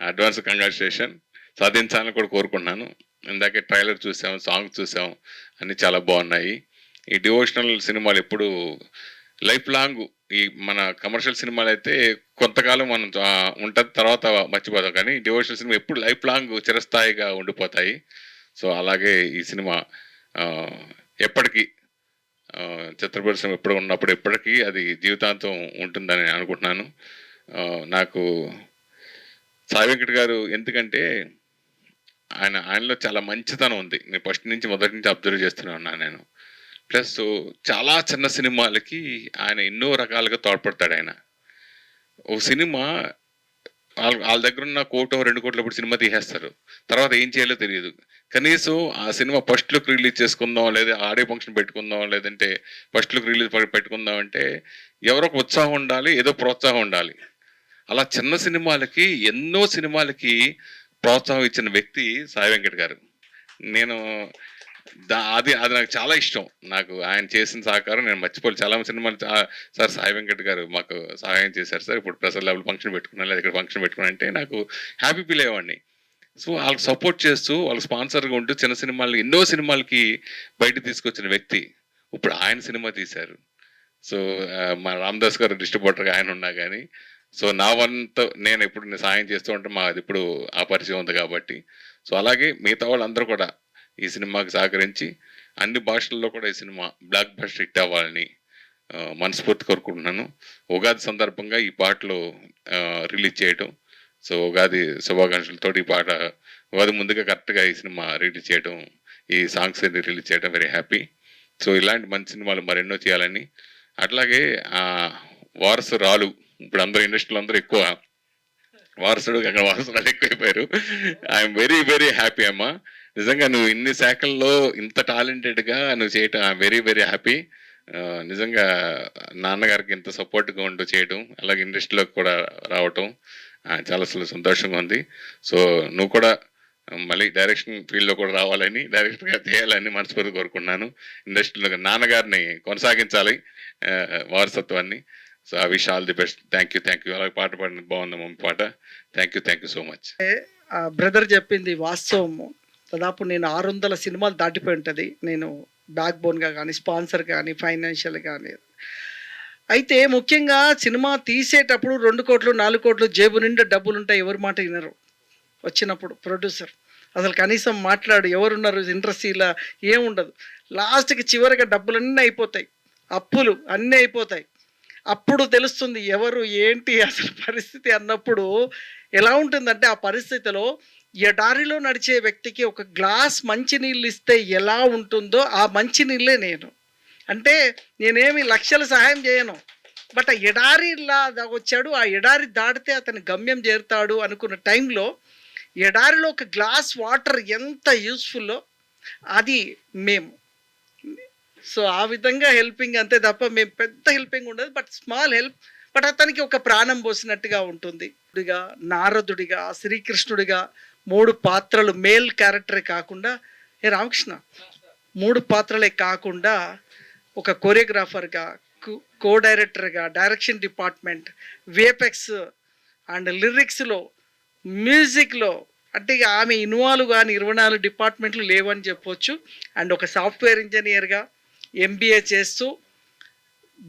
అడ్వాన్స్ కంగ్రాచులేషన్, సాధించాలని కూడా కోరుకుంటున్నాను. ఇందాకే ట్రైలర్ చూసాం, సాంగ్ చూసాం, అన్నీ చాలా బాగున్నాయి. ఈ డివోషనల్ సినిమాలు ఎప్పుడు లైఫ్ లాంగ్, ఈ మన కమర్షియల్ సినిమాలు అయితే కొంతకాలం మనం ఉంటుంది, తర్వాత మర్చిపోతాం, కానీ డివోషనల్ సినిమా ఎప్పుడు లైఫ్ లాంగ్ చిరస్థాయిగా ఉండిపోతాయి. సో అలాగే ఈ సినిమా ఎప్పటికీ చిత్ర పరిశ్రమ ఎప్పుడు ఉన్నప్పుడు ఎప్పటికీ అది జీవితాంతం ఉంటుందని అనుకుంటున్నాను. నాకు సాయి వెంకట్ గారు ఎందుకంటే ఆయనలో చాలా మంచితనం ఉంది. నేను మొదటి నుంచి అబ్జర్వ్ చేస్తూనే ఉన్నాను నేను. ప్లస్ చాలా చిన్న సినిమాలకి ఆయన ఎన్నో రకాలుగా తోడ్పడతాడు. ఆయన ఒక సినిమా వాళ్ళ దగ్గర ఉన్న 1 2 కోట్లు ఇప్పుడు సినిమా తీసేస్తారు. తర్వాత ఏం చేయాలో తెలియదు. కనీసం ఆ సినిమా ఫస్ట్ లుక్ రిలీజ్ చేసుకుందాం, లేదా ఆడియో ఫంక్షన్ పెట్టుకుందాం, లేదంటే ఫస్ట్ లుక్ రిలీజ్ పెట్టుకుందాం అంటే ఎవరో ఒక ఉత్సాహం ఉండాలి, ఏదో ప్రోత్సాహం ఉండాలి. అలా చిన్న సినిమాలకి, ఎన్నో సినిమాలకి ప్రోత్సాహం ఇచ్చిన వ్యక్తి సాయి వెంకట్ గారు. నేను అది అది నాకు చాలా ఇష్టం. నాకు ఆయన చేసిన సహకారం నేను మర్చిపోలేదు. చాలా సినిమాలు సార్ సాయి వెంకట్ గారు మాకు సహాయం చేశారు సార్, ఇప్పుడు ప్రెసర్ లెవెల్ ఫంక్షన్ పెట్టుకున్నాను, లేదా ఇక్కడ ఫంక్షన్ పెట్టుకున్నా అంటే నాకు హ్యాపీ ఫీల్ అయ్యేవాడిని. సో వాళ్ళకి సపోర్ట్ చేస్తూ, వాళ్ళకి స్పాన్సర్గా ఉంటూ చిన్న సినిమాలు, ఎన్నో సినిమాలకి బయట తీసుకొచ్చిన వ్యక్తి ఇప్పుడు ఆయన సినిమా తీశారు. సో మా రామదాస్ గారు డిస్ట్రిబ్యూటర్గా ఆయన ఉన్నా కానీ, సో నా వంతు నేను ఇప్పుడు సాయం చేస్తూ ఉంటే మాది ఇప్పుడు ఆ పరిచయం ఉంది కాబట్టి, సో అలాగే మిగతా వాళ్ళందరూ కూడా ఈ సినిమాకి సహకరించి అన్ని భాషల్లో కూడా ఈ సినిమా బ్లాక్ బస్టర్ హిట్ అవ్వాలని మనస్ఫూర్తి కోరుకుంటున్నాను. ఉగాది సందర్భంగా ఈ పాటలు రిలీజ్ చేయటం, సో ఉగాది శుభాకాంక్షలతో ఈ పాట ఉగాది ముందుగా కరెక్ట్గా ఈ సినిమా రిలీజ్ చేయడం, ఈ సాంగ్స్ రిలీజ్ చేయడం వెరీ హ్యాపీ. సో ఇలాంటి మంచి సినిమాలు మరెన్నో చేయాలని, అట్లాగే వారసురాలు, ఇప్పుడు అందరూ ఇండస్ట్రీలో అందరూ ఎక్కువ వారసుడు అక్కడ వారసురాలు ఎక్కువైపోయారు. ఐఎమ్ వెరీ వెరీ హ్యాపీ అమ్మా. నిజంగా నువ్వు ఇన్ని శాఖల్లో ఇంత టాలెంటెడ్గా నువ్వు చేయటం ఐఎమ్ వెరీ వెరీ హ్యాపీ. నిజంగా నాన్నగారికి ఇంత సపోర్ట్గా ఉంటూ చేయటం, అలాగే ఇండస్ట్రీలోకి కూడా రావటం చాలా అసలు సంతోషంగా ఉంది. సో నువ్వు కూడా మళ్ళీ డైరెక్షన్ ఫీల్డ్లో కూడా రావాలని, డైరెక్టర్గా చేయాలని మనస్ఫూర్తి కోరుకున్నాను. ఇండస్ట్రీలో నాన్నగారిని కొనసాగించాలి వారసత్వాన్ని. So I wish all the best. Thank you. అలాగే పాట పాడిన బాగుంది మమ్మీ పాట. Thank you so much. Brother చెప్పింది వాస్తవము. దాదాపు నేను 600 సినిమాలు దాటిపోయి ఉంటుంది, నేను బ్యాక్ బోన్గా కానీ, స్పాన్సర్ కానీ, ఫైనాన్షియల్ కానీ. అయితే ముఖ్యంగా సినిమా తీసేటప్పుడు 2 కోట్లు 4 కోట్లు జేబు నిండా డబ్బులు ఉంటాయి, ఎవరి మాట వినరు. వచ్చినప్పుడు ప్రొడ్యూసర్ అసలు కనీసం మాట్లాడు, ఎవరున్నారు ఇండస్ట్రీలో ఏముండదు. లాస్ట్కి చివరిగా డబ్బులన్నీ అయిపోతాయి, అప్పులు అన్నీ అయిపోతాయి. అప్పుడు తెలుస్తుంది ఎవరు ఏంటి అసలు పరిస్థితి అన్నప్పుడు ఎలా ఉంటుందంటే, ఆ పరిస్థితిలో ఎడారిలో నడిచే వ్యక్తికి ఒక గ్లాస్ మంచినీళ్ళు ఇస్తే ఎలా ఉంటుందో ఆ మంచినీళ్ళే నేను. అంటే నేనేమి లక్షల సహాయం చేయను, బట్ ఆ ఎడారిలా వచ్చాడు, ఆ ఎడారి దాటితే అతని గమ్యం చేరుతాడు అనుకున్న టైంలో ఎడారిలో ఒక గ్లాస్ వాటర్ ఎంత యూస్ఫుల్లో అది మేము. సో ఆ విధంగా హెల్పింగ్ అంతే తప్ప మేము పెద్ద హెల్పింగ్ ఉండదు, బట్ స్మాల్ హెల్ప్. బట్ అతనికి ఒక ప్రాణం పోసినట్టుగా ఉంటుంది. నారదుడిగా, శ్రీకృష్ణుడిగా 3 పాత్రలు, మేల్ క్యారెక్టరే కాకుండా, రామకృష్ణ 3 పాత్రలే కాకుండా ఒక కొరియోగ్రాఫర్గా, కో డైరెక్టర్గా, డైరెక్షన్ డిపార్ట్మెంట్, విఎఫ్ఎక్స్ అండ్ లిరిక్స్లో, మ్యూజిక్లో, అంటే ఇక ఆమె ఇన్వాల్వ్ కానీ 24 డిపార్ట్మెంట్లు లేవని చెప్పొచ్చు. అండ్ ఒక సాఫ్ట్వేర్ ఇంజనీర్గా ఎంబీఏ చేస్తూ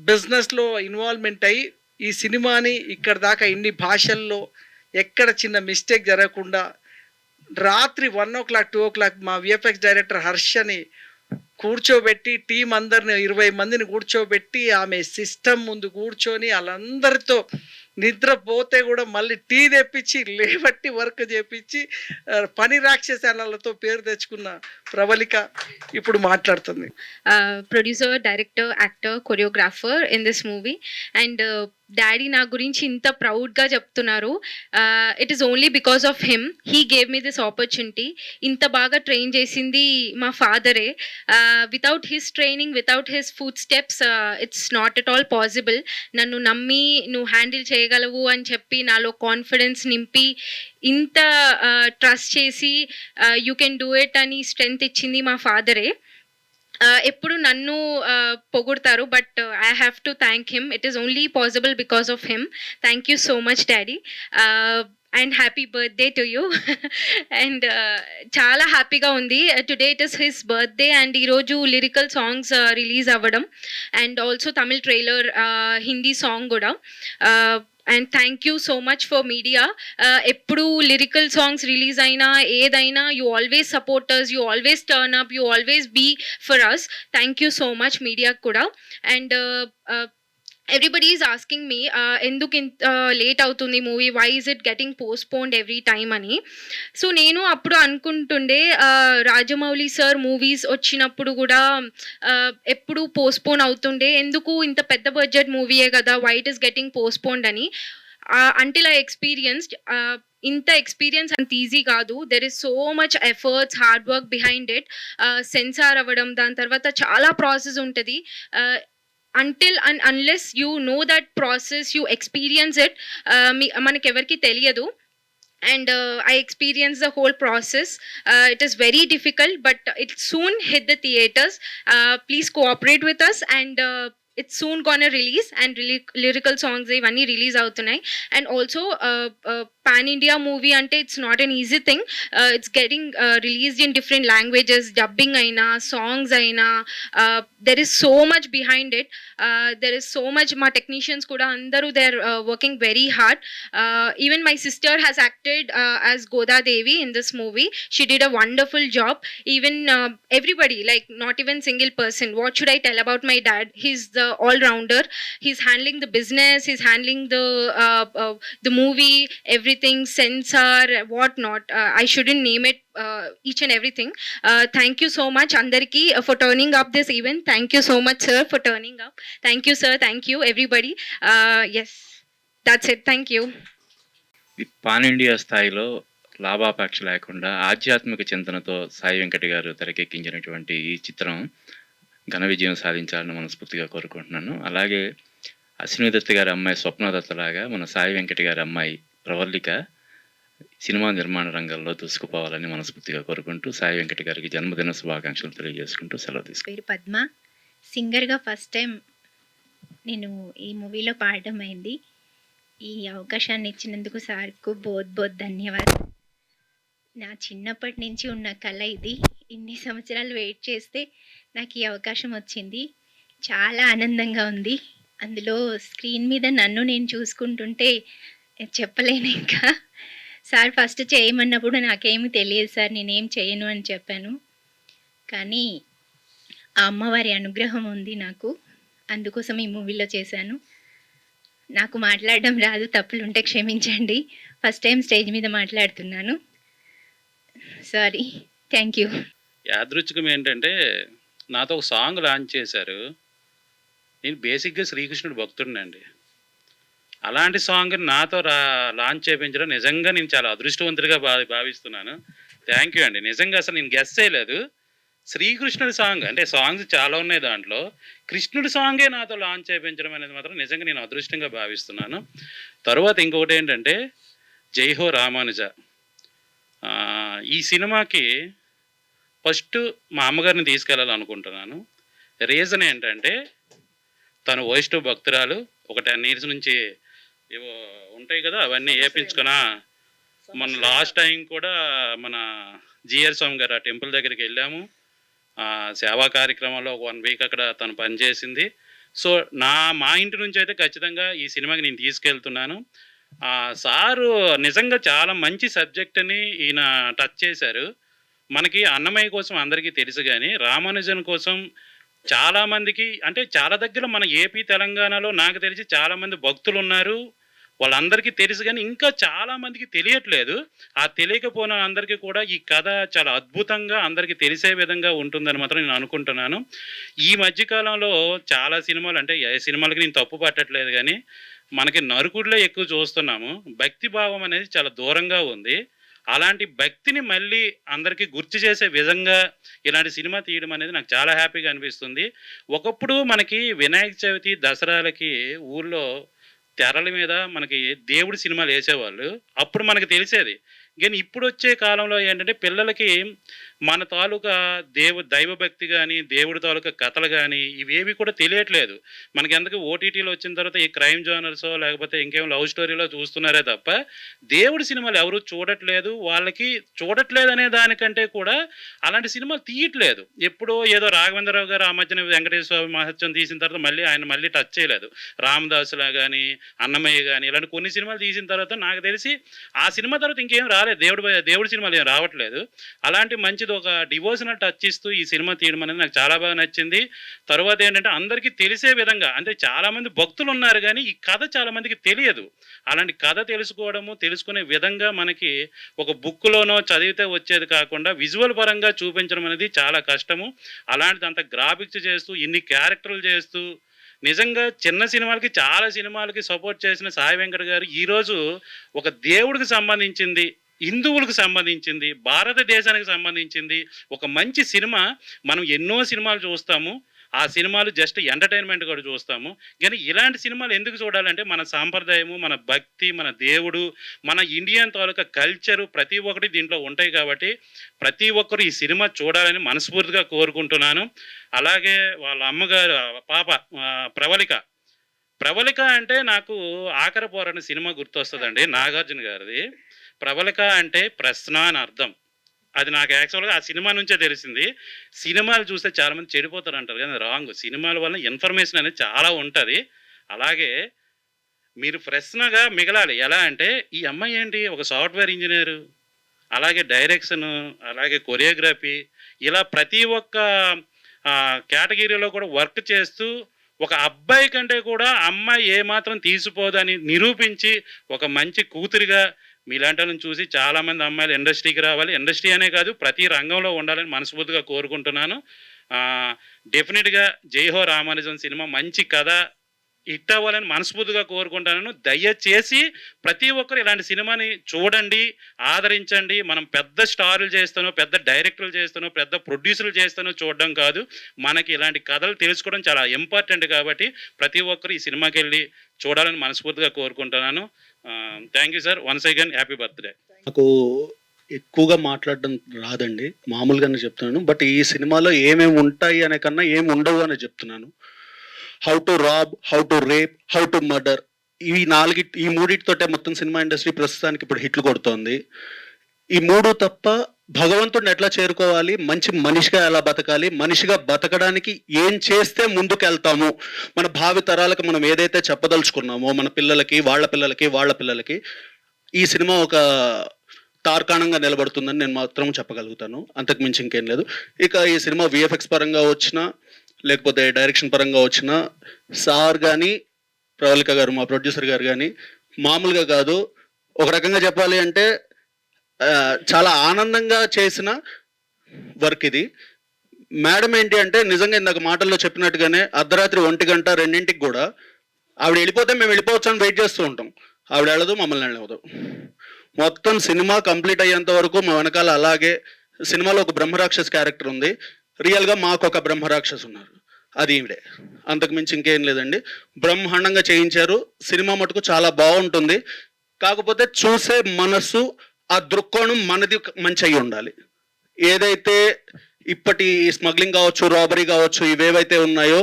బిజినెస్లో ఇన్వాల్వ్మెంట్ అయ్యి ఈ సినిమాని ఇక్కడ దాకా ఇన్ని భాషల్లో ఎక్కడ చిన్న మిస్టేక్ జరగకుండా రాత్రి 1 o'clock 2 o'clock మా విఎఫ్ఎక్స్ డైరెక్టర్ హర్షని కూర్చోబెట్టి, టీం అందరిని 20 మందిని కూర్చోబెట్టి ఆమె సిస్టమ్ ముందు కూర్చొని వాళ్ళందరితో నిద్రపోతే కూడా మళ్ళీ టీ తెప్పించి లేబట్టి వర్క్ చేపించి పని రాక్షసాలతో పేరు తెచ్చుకున్న ప్రబలిక ఇప్పుడు మాట్లాడుతుంది. Producer, director, actor, choreographer in this movie. And daddy నా గురించి ఇంత ప్రౌడ్గా చెప్తున్నారు. It is only because of him. He gave me this opportunity. ఇంత బాగా ట్రైన్ చేసింది మా ఫాదరే. Without his training, without his footsteps it's not at all possible. నన్ను నమ్మి నువ్వు హ్యాండిల్ చేయగలవు అని చెప్పి నాలో కాన్ఫిడెన్స్ నింపి ఇంత ట్రస్ట్ చేసి యూ కెన్ డూ ఇట్ అని స్ట్రెంగ్త్ ఇచ్చింది మా ఫాదరే. ఎప్పుడు నన్ను పొగుడతారు, but I have to thank him. It is only possible because of him. Thank you so much daddy. And happy birthday to you. And చాలా హ్యాపీగా ఉంది. Today it is his birthday and ఈరోజు లిరికల్ సాంగ్స్ రిలీజ్ అవ్వడం, and also Tamil trailer, Hindi song కూడా. And thank you so much for media. ఎప్పుడు lyrical songs release అయినా ఏదైనా you always supporters, you always turn up, you always be for us. Thank you so much మీడియాకు కూడా. And everybody is asking me ఎందుకు ఇంత late అవుతుంది movie, why is it getting postponed every time అని. So నేను అప్పుడు అనుకుంటుండే, Rajamouli sir movies వచ్చినప్పుడు కూడా ఎప్పుడు పోస్ట్పోన్ అవుతుండే, ఎందుకు ఇంత పెద్ద బడ్జెట్ మూవీయే కదా, why it is getting postponed అని. అంటిల్ ఐ ఎక్స్పీరియన్స్డ్ ఇంత ఎక్స్పీరియన్స్ అంత ఈజీ కాదు. There is so much efforts, hard work behind it. Censor అవ్వడం, దాని తర్వాత చాలా ప్రాసెస్ ఉంటుంది. Until and unless you know that process, you experience it, మనకెవరికి తెలియదు. And I experienced the whole process. It is very difficult, but it soon hit the theaters. Please cooperate with us, and it's soon gonna release, and lyrical songs ivanni release avutunnai. And also pan India movie ante it's not an easy thing. It's getting released in different languages, dubbing aina, songs aina. There is so much behind it. There is so much. Ma technicians kuda andaru they're working very hard. Even my sister has acted as Goda Devi in this movie. She did a wonderful job. Even everybody, like not even single person. What should I tell about my dad? He's the all-rounder. He's handling the business. He's handling the movie, everything, censor, what not. I shouldn't name it each and everything. Thank you so much, Andariki, for turning up this event. Thank you so much, sir, for turning up. Thank you, sir. Thank you, everybody. Yes, that's it. Thank you. ఈ pan India స్థాయిలో లాభాపేక్ష లేకుండా ఆధ్యాత్మిక చింతనతో సాయి వెంకట్ గారు తెరకెక్కించినటువంటి ఈ చిత్రం ఘన విజయం సాధించాలని మనస్ఫూర్తిగా కోరుకుంటున్నాను. అలాగే అశ్విని దత్ గారి అమ్మాయి స్వప్నదత్త లాగా మన సాయి వెంకట్ గారి అమ్మాయి ప్రవల్లిక సినిమా నిర్మాణ రంగంలో దూసుకుపోవాలని మనస్ఫూర్తిగా కోరుకుంటూ సాయి వెంకట్ గారికి జన్మదిన శుభాకాంక్షలు తెలియజేసుకుంటూ సెలవు తీసుకుంటాను. పేరు పద్మ. సింగర్గా ఫస్ట్ టైం నేను ఈ మూవీలో పాడడం అయింది. ఈ అవకాశాన్ని ఇచ్చినందుకు సార్కు బోత్ బోత్ ధన్యవాదాలు. నా చిన్నప్పటి నుంచి ఉన్న కళ ఇది. ఇన్ని సంవత్సరాలు వెయిట్ చేస్తే నాకు ఈ అవకాశం వచ్చింది. చాలా ఆనందంగా ఉంది. అందులో స్క్రీన్ మీద నన్ను నేను చూసుకుంటుంటే చెప్పలేను ఇంకా. సార్ ఫస్ట్ చేయమన్నప్పుడు నాకేమీ తెలియదు సార్, నేనేం చేయను అని చెప్పాను. కానీ ఆ అమ్మవారి అనుగ్రహం ఉంది నాకు. అందుకోసం ఈ మూవీలో చేశాను. నాకు మాట్లాడడం రాదు, తప్పులుంటే క్షమించండి. ఫస్ట్ టైం స్టేజ్ మీద మాట్లాడుతున్నాను. సారీ. Thank you. యాదృచ్ఛికం ఏంటంటే నాతో ఒక సాంగ్ లాంచ్ చేశారు. నేను బేసిక్గా శ్రీకృష్ణుడు భక్తుడినండి. అలాంటి సాంగ్ నాతో లాంచ్ చేయించడం నిజంగా నేను చాలా అదృష్టవంతుడిగా భావిస్తున్నాను. థ్యాంక్ యూ అండి. నిజంగా అసలు నేను గెస్ చేయలేదు. శ్రీకృష్ణుడి సాంగ్ అంటే సాంగ్స్ చాలా ఉన్నాయి, దాంట్లో కృష్ణుడి సాంగే నాతో లాంచ్ చేయించడం అనేది మాత్రం నిజంగా నేను అదృష్టంగా భావిస్తున్నాను. తర్వాత ఇంకొకటి ఏంటంటే జై హో రామానుజ. ఈ సినిమాకి ఫస్ట్ మా అమ్మగారిని తీసుకెళ్ళాలనుకుంటున్నాను. రీజన్ ఏంటంటే తను వైష్ణవ భక్తురాలు. ఒక 10 years నుంచి ఏవో ఉంటాయి కదా, అవన్నీ వేయించుకున్నా. మన లాస్ట్ టైం కూడా మన జిఆర్ స్వామి గారు ఆ టెంపుల్ దగ్గరికి వెళ్ళాము. సేవా కార్యక్రమంలో ఒక 1 week అక్కడ తను పనిచేసింది. సో మా ఇంటి నుంచి అయితే ఖచ్చితంగా ఈ సినిమాకి నేను తీసుకెళ్తున్నాను. సారు నిజంగా చాలా మంచి సబ్జెక్ట్ని ఈయన టచ్ చేశారు. మనకి అన్నమయ్య కోసం అందరికీ తెలుసు, కానీ రామానుజన్ కోసం చాలామందికి అంటే చాలా దగ్గర మన ఏపీ తెలంగాణలో నాకు తెలిసి చాలామంది భక్తులు ఉన్నారు. వాళ్ళందరికీ తెలుసు, కానీ ఇంకా చాలామందికి తెలియట్లేదు. ఆ తెలియకపోయిన అందరికీ కూడా ఈ కథ చాలా అద్భుతంగా అందరికీ తెలిసే విధంగా ఉంటుందని మాత్రం నేను అనుకుంటున్నాను. ఈ మధ్యకాలంలో చాలా సినిమాలు, అంటే ఏ సినిమాలకి నేను తప్పు పట్టట్లేదు, కానీ మనకి నరుకుడిలో ఎక్కువ చూస్తున్నాము. భక్తి భావం అనేది చాలా దూరంగా ఉంది. అలాంటి భక్తిని మళ్ళీ అందరికీ గుర్తు చేసే విధంగా ఇలాంటి సినిమా తీయడం అనేది నాకు చాలా హ్యాపీగా అనిపిస్తుంది. ఒకప్పుడు మనకి వినాయక చవితి దసరాలకి ఊళ్ళో తెరల మీద మనకి దేవుడి సినిమాలు వేసేవాళ్ళు. అప్పుడు మనకు తెలిసేది. కానీ ఇప్పుడు వచ్చే కాలంలో ఏంటంటే పిల్లలకి మన తాలూకా దైవభక్తి కానీ దేవుడి తాలూకా కథలు కానీ ఇవేవి కూడా తెలియట్లేదు. మనకి ఎందుకు ఓటీటీలో వచ్చిన తర్వాత ఈ క్రైమ్ జోనర్సో లేకపోతే ఇంకేం లవ్ స్టోరీలో చూస్తున్నారే తప్ప దేవుడి సినిమాలు ఎవరు చూడట్లేదు. వాళ్ళకి చూడట్లేదు అనే దానికంటే కూడా అలాంటి సినిమాలు తీయట్లేదు. ఎప్పుడో ఏదో రాఘవేంద్రరావు గారు ఆ మధ్యన వెంకటేశ్వర స్వామి మహత్యం తీసిన తర్వాత ఆయన మళ్ళీ టచ్ చేయలేదు. రామదాసులా కానీ అన్నమయ్య కానీ ఇలాంటి కొన్ని సినిమాలు తీసిన తర్వాత నాకు తెలిసి ఆ సినిమా తర్వాత ఇంకేం రాలేదు. దేవుడి సినిమాలు ఏం రావట్లేదు. అలాంటి మంచిది ఒక డివోషనల్ టచ్ ఇస్తూ ఈ సినిమా తీయడం అనేది నాకు చాలా బాగా నచ్చింది. తర్వాత ఏంటంటే అందరికీ తెలిసే విధంగా, అంటే చాలామంది భక్తులు ఉన్నారు కానీ ఈ కథ చాలామందికి తెలియదు. అలాంటి కథ తెలుసుకునే విధంగా మనకి ఒక బుక్లోనో చదివితే వచ్చేది కాకుండా విజువల్ పరంగా చూపించడం అనేది చాలా కష్టము. అలాంటిది అంత గ్రాఫిక్స్ చేస్తూ ఇన్ని క్యారెక్టర్లు చేస్తూ నిజంగా చిన్న సినిమాలకి చాలా సినిమాలకి సపోర్ట్ చేసిన సాయి వెంకట్ గారు ఈరోజు ఒక దేవుడికి సంబంధించింది, హిందువులకు సంబంధించింది, భారతదేశానికి సంబంధించింది ఒక మంచి సినిమా. మనం ఎన్నో సినిమాలు చూస్తాము, ఆ సినిమాలు జస్ట్ ఎంటర్టైన్మెంట్ కూడా చూస్తాము. కానీ ఇలాంటి సినిమాలు ఎందుకు చూడాలంటే మన సాంప్రదాయము, మన భక్తి, మన దేవుడు, మన ఇండియన్ తాలూకా కల్చరు ప్రతి ఒక్కటి దీంట్లో ఉంటాయి. కాబట్టి ప్రతి ఒక్కరు ఈ సినిమా చూడాలని మనస్ఫూర్తిగా కోరుకుంటున్నాను. అలాగే వాళ్ళ అమ్మగారు పాప ప్రవళిక అంటే నాకు ఆఖరి పోరాటం సినిమా గుర్తొస్తుందండి, నాగార్జున గారిది. ప్రవళిక అంటే ప్రశ్న అని అర్థం. అది నాకు యాక్చువల్గా ఆ సినిమా నుంచే తెలిసింది. సినిమాలు చూస్తే చాలామంది చెడిపోతారు అంటారు, కానీ రాంగ్. సినిమాల వల్ల ఇన్ఫర్మేషన్ అనేది చాలా ఉంటుంది. అలాగే మీరు ప్రశ్నగా మిగలాలి. ఎలా అంటే ఈ అమ్మాయి ఏంటి ఒక సాఫ్ట్వేర్ ఇంజనీరు, అలాగే డైరెక్షను, అలాగే కొరియోగ్రఫీ, ఇలా ప్రతి ఒక్క కేటగిరీలో కూడా వర్క్ చేస్తూ ఒక అబ్బాయి కంటే కూడా అమ్మాయి ఏమాత్రం తీసిపోదని నిరూపించి ఒక మంచి కూతురిగా మీలాంటి వాళ్ళని చూసి చాలామంది అమ్మాయిలు ఇండస్ట్రీకి రావాలి. ఇండస్ట్రీ అనే కాదు, ప్రతి రంగంలో ఉండాలని మనస్ఫూర్తిగా కోరుకుంటున్నాను. డెఫినెట్గా జై హో రామానుజం సినిమా మంచి కథ హిట్ అవ్వాలని మనస్ఫూర్తిగా కోరుకుంటున్నాను. దయచేసి ప్రతి ఒక్కరు ఇలాంటి సినిమాని చూడండి, ఆదరించండి. మనం పెద్ద స్టార్లు చేస్తానో, పెద్ద డైరెక్టర్లు చేస్తానో, పెద్ద ప్రొడ్యూసర్లు చేస్తానో చూడడం కాదు, మనకి ఇలాంటి కథలు తెలుసుకోవడం చాలా ఇంపార్టెంట్. కాబట్టి ప్రతి ఒక్కరు ఈ సినిమాకి వెళ్ళి చూడాలని మనస్ఫూర్తిగా కోరుకుంటున్నాను. Thank you sir, once again happy birthday. నాకు ఎక్కువగా మాట్లాడడం రాదండి, మామూలుగానే చెప్తున్నాను. బట్ ఈ సినిమాలో ఏమేమి ఉంటాయి అనే కన్నా ఏమి ఉండవు అని చెప్తున్నాను. How to rob, how to rape, how to murder, ఈ మూడిటితోటే మొత్తం సినిమా ఇండస్ట్రీ ప్రస్తుతానికి ఇప్పుడు హిట్లు కొడుతోంది. ఈ మూడు తప్ప భగవంతుడిని ఎట్లా చేరుకోవాలి, మంచి మనిషిగా ఎలా బతకాలి, మనిషిగా బతకడానికి ఏం చేస్తే ముందుకెళ్తాము, మన భావి తరాలకు మనం ఏదైతే చెప్పదలుచుకున్నామో మన పిల్లలకి, వాళ్ళ పిల్లలకి ఈ సినిమా ఒక తార్కాణంగా నిలబడుతుందని నేను మాత్రం చెప్పగలుగుతాను. అంతకు మించి ఇంకేం లేదు. ఇక ఈ సినిమా విఎఫ్ఎక్స్ పరంగా వచ్చినా లేకపోతే డైరెక్షన్ పరంగా వచ్చినా సార్ కానీ ప్రవళిక గారు మా ప్రొడ్యూసర్ గారు కానీ మామూలుగా కాదు. ఒక రకంగా చెప్పాలి అంటే చాలా ఆనందంగా చేసిన వర్క్ ఇది. మేడం ఏంటి అంటే నిజంగా ఇందాక మాటల్లో చెప్పినట్టుగానే అర్ధరాత్రి 1 గంట 2ంటికి కూడా ఆవిడ వెళ్ళిపోతే మేము వెళ్ళిపోవచ్చు అని వెయిట్ చేస్తూ ఉంటాం. ఆవిడ వెళ్ళదు, మమ్మల్ని వెళ్ళదు. మొత్తం సినిమా కంప్లీట్ అయ్యేంత వరకు మా వెనకాల అలాగే. సినిమాలో ఒక బ్రహ్మరాక్షస్ క్యారెక్టర్ ఉంది, రియల్గా మాకు ఒక బ్రహ్మరాక్షస్ ఉన్నారు, అది ఈవిడే. అంతకు మించి ఇంకేం లేదండి. బ్రహ్మాండంగా చేయించారు. సినిమా మటుకు చాలా బాగుంటుంది. కాకపోతే చూసే మనసు, ఆ దృక్కోణం మనది మంచి అయి ఉండాలి. ఏదైతే ఇప్పటి స్మగ్లింగ్ కావచ్చు, రాబరీ కావచ్చు, ఇవేవైతే ఉన్నాయో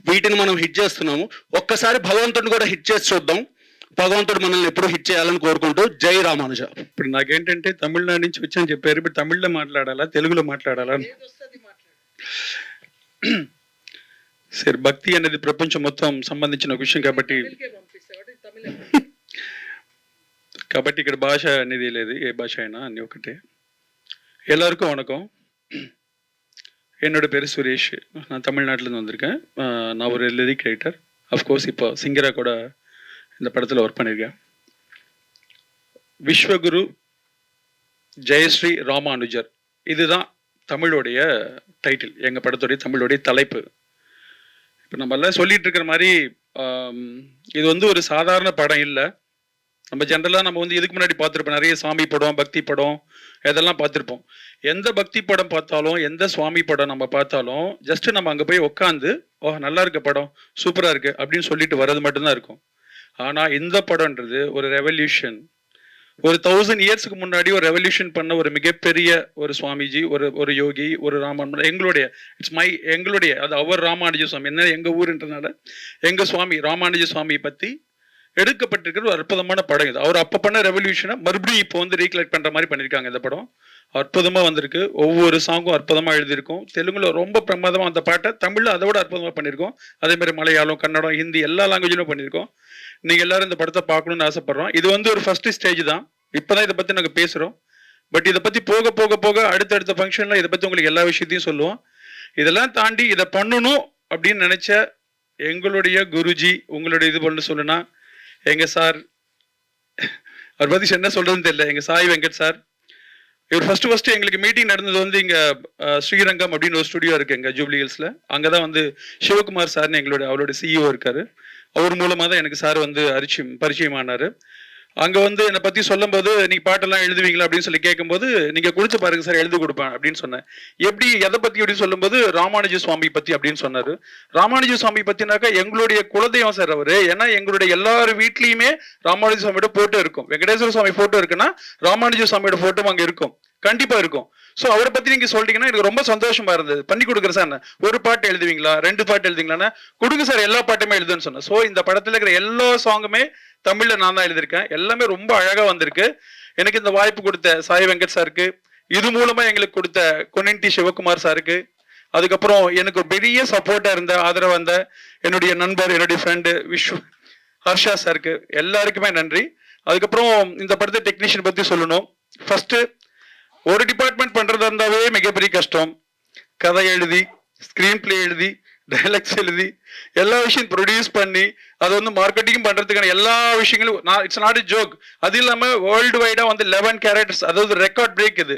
వీటిని మనం హిట్ చేస్తున్నాము. ఒక్కసారి భగవంతుడిని కూడా హిట్ చేసి చూద్దాం. భగవంతుడు మనల్ని ఎప్పుడు హిట్ చేయాలని కోరుకుంటూ జై రామానుజ. ఇప్పుడు నాకేంటంటే తమిళనాడు నుంచి వచ్చాను చెప్పారు, ఇప్పుడు తమిళ్లో మాట్లాడాలా తెలుగులో మాట్లాడాలా? సరే, భక్తి అనేది ప్రపంచం మొత్తం సంబంధించిన ఒక విషయం కాబట్టి ఇక్కడ భాష అనేది లేదు, ఏ భాష అయినా అన్ని ఒకటే. எல்லாருக்கும் வணக்கம். என்னோட பேர் சுரேஷ். நான் தமிழ்நாட்டிலேருந்து வந்திருக்கேன். நான் ஒரு லிரிக் ரைட்டர். அஃப்கோர்ஸ் இப்போ சிங்கராக கூட இந்த படத்தில் ஒர்க் பண்ணியிருக்கேன். விஸ்வகுரு ஜெயஸ்ரீ ராமானுஜர், இதுதான் தமிழோடைய டைட்டில், எங்கள் படத்துடைய தமிழோடைய தலைப்பு. இப்போ நம்ம எல்லாம் சொல்லிட்டு இருக்கிற மாதிரி இது வந்து ஒரு சாதாரண படம் இல்லை. நம்ம ஜென்ரலாக நம்ம வந்து இதுக்கு முன்னாடி பார்த்துருப்போம், நிறைய சுவாமி படம், பக்தி படம், இதெல்லாம் பார்த்துருப்போம். எந்த பக்தி படம் பார்த்தாலும், எந்த சுவாமி படம் நம்ம பார்த்தாலும் ஜஸ்ட் நம்ம அங்கே போய் உட்காந்து ஓ நல்லா இருக்க படம், சூப்பராக இருக்கு அப்படின்னு சொல்லிட்டு வர்றது மட்டும்தான் இருக்கும். ஆனால் இந்த படம்ன்றது ஒரு ரெவல்யூஷன். ஒரு 1000 இயர்ஸ்க்கு முன்னாடி ஒரு ரெவல்யூஷன் பண்ண ஒரு மிகப்பெரிய ஒரு சுவாமிஜி, ஒரு யோகி, ஒரு ராமானுஜர், எங்களுடைய அது அவர் ராமானுஜ சுவாமி, என்ன எங்கள் ஊருன்றதுனால எங்கள் சுவாமி ராமானுஜ சுவாமி பற்றி எடுக்கப்பட்டிருக்கிற ஒரு அற்புதமான படம் இது. அவர் அப்போ பண்ண ரெவல்யூஷனை மறுபடியும் இப்போ வந்து ரீகலெக்ட் பண்ணுற மாதிரி பண்ணியிருக்காங்க. இந்த படம் அற்புதமாக வந்திருக்கு. ஒவ்வொரு சாங்கும் அற்புதமாக எழுதியிருக்கும். தெலுங்குல ரொம்ப பிரமாதமாக அந்த பாட்டை தமிழில் அதை விட அற்புதமாக பண்ணியிருக்கோம். அதேமாதிரி மலையாளம், கன்னடம், ஹிந்தி எல்லா லாங்குவேஜிலும் பண்ணியிருக்கோம். நீங்கள் எல்லாரும் இந்த படத்தை பார்க்கணுன்னு ஆசைப்படுறோம். இது வந்து ஒரு ஃபர்ஸ்ட் ஸ்டேஜ் தான். இப்போ தான் இதை பற்றி நாங்கள் பேசுகிறோம். பட் இதை பற்றி போக போக போக அடுத்தடுத்த ஃபங்க்ஷனில் இதை பற்றி உங்களுக்கு எல்லா விஷயத்தையும் சொல்லுவோம். இதெல்லாம் தாண்டி இதை பண்ணணும் அப்படின்னு நினச்ச எங்களுடைய குருஜி, உங்களுடைய இது பண்ணு சொல்லுன்னா எங்கள் சார், அவர் பற்றி என்ன சொல்கிறதுன்னு தெரியல, எங்கள் சாய் வெங்கட் சார். இவர் ஃபர்ஸ்ட் எங்களுக்கு மீட்டிங் நடந்தது வந்து இங்கே ஸ்ரீரங்கம் அப்படின்னு ஒரு ஸ்டுடியோ இருக்குது எங்கள் ஜூப்ளி ஹில்ஸில். அங்கே தான் வந்து சிவகுமார் சார்னு அவரோட சிஇஓ இருக்கார். அவர் மூலமாக தான் எனக்கு சார் வந்து பரிச்சயமானார். அங்கே வந்து என்னை பற்றி சொல்லும்போது நீங்கள் பாட்டெல்லாம் எழுதுவீங்களா அப்படின்னு சொல்லி கேட்கும்போது நீங்கள் குடிச்சு பாருங்க சார் எழுதி கொடுப்பேன் அப்படின்னு சொன்னேன். எப்படி எதை பற்றி அப்படின்னு சொல்லும்போது ராமானுஜ சுவாமி பற்றி அப்படின்னு சொன்னார். ராமானுஜ சுவாமி பற்றினாக்கா எங்களுடைய குலதெய்வம் சார் அவர். ஏன்னா எங்களுடைய எல்லார் வீட்லேயுமே ராமானுஜ சுவாமியோட ஃபோட்டோ இருக்கும். வெங்கடேஸ்வர சுவாமி ஃபோட்டோ இருக்குன்னா ராமானுஜ சுவாமியோட ஃபோட்டோ அங்கே இருக்கும், கண்டிப்பாக இருக்கும். ஸோ அவரை பற்றி நீங்கள் சொல்லிட்டீங்கன்னா எனக்கு ரொம்ப சந்தோஷமா இருந்தது. பண்ணி கொடுக்குறேன் சார். ஒரு பாட்டு எழுதுவீங்களா, 2 பாட்டு எழுதுவீங்களான்னா கொடுங்க சார், எல்லா பாட்டுமே எழுதுன்னு சொன்னேன். ஸோ இந்த படத்தில் இருக்கிற எல்லா சாங்குமே தமிழ்ல நான் தான் எழுதியிருக்கேன். எல்லாமே ரொம்ப அழகா வந்திருக்கு. எனக்கு இந்த வாய்ப்பு கொடுத்த சாய் வெங்கட் சாருக்கு, இது மூலமா எங்களுக்கு கொடுத்த கொனின்டி சிவகுமார் சாருக்கு, அதுக்கப்புறம் எனக்கு ஒரு பெரிய சப்போர்ட்டா இருந்த ஆதரவு வந்த என்னுடைய நண்பர், என்னுடைய ஃப்ரெண்டு ஹர்ஷா சாருக்கு, எல்லாருக்குமே நன்றி. அதுக்கப்புறம் இந்த படத்தை டெக்னீஷியன் பத்தி சொல்லணும். ஃபர்ஸ்ட் ஒரு டிபார்ட்மெண்ட் பண்றதா இருந்தாவே மிகப்பெரிய கஷ்டம். கதை எழுதி, ஸ்கிரீன் பிளே எழுதி, டைலாக்ஸ் எழுதி, எல்லா விஷயம் ப்ரொடியூஸ் பண்ணி அதை வந்து மார்க்கெட்டிங் பண்றதுக்கான எல்லா விஷயங்களும் இட்ஸ் நாட் எ ஜோக். அது இல்லாம வேர்ல்டு வைடா வந்து 11 கேரக்டர்ஸ், அதாவது ரெக்கார்ட் பிரேக் இது.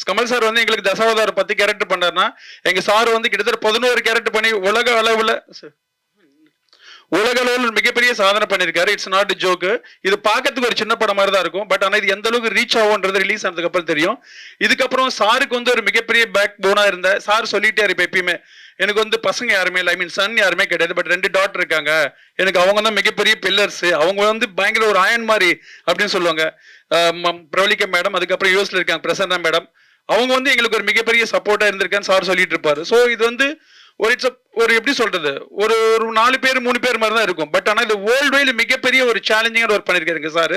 கமல் சார் வந்து எங்களுக்கு தசாவதாரம் 10 கேரக்டர் பண்ணாருன்னா எங்க சார் வந்து கிட்டத்தட்ட 11 கேரக்டர் பண்ணி உலக அளவில் மிகப்பெரிய சாதனை பண்ணியிருக்காரு. It's not joke. இது பார்க்கறதுக்கு ஒரு சின்ன படம் மாதிரி தான் இருக்கும். பட் ஆனால் இது எந்த அளவுக்கு ரீச் ஆகும்ன்றது ரிலீஸ் ஆனதுக்கு அப்புறம் தெரியும். இதுக்கப்புறம் சாருக்கு வந்து ஒரு மிகப்பெரிய பேக் போனா இருந்த சார் சொல்லிட்டாரு இப்ப எப்பயுமே, எனக்கு வந்து பசங்க யாருமே இல்லை, ஐ மீன் சன் யாருமே கிடையாது, பட் 2 டாட்டர் இருக்காங்க, எனக்கு அவங்க தான் மிகப்பெரிய பில்லர்ஸ், அவங்க வந்து பயங்கர ஒரு அயன் மாதிரி அப்படின்னு சொல்லுவாங்க. பிரவலிகா மேடம், அதுக்கப்புறம் யூஎஸ்ல இருக்காங்க பிரசன்னா மேடம், அவங்க வந்து எங்களுக்கு ஒரு மிகப்பெரிய சப்போர்ட்டா இருந்திருக்கான்னு சார் சொல்லிட்டு இருப்பாரு. ஸோ இது வந்து ஒரு எப்படி சொல்றது, ஒரு 4 பேர் 3 பேர் மாதிரி தான் இருக்கும். பட் ஆனால் இது வேர்ல்டு வைடு மிகப்பெரிய ஒரு சேலஞ்சிங்கான ஒர்க் பண்ணியிருக்காருங்க சார்.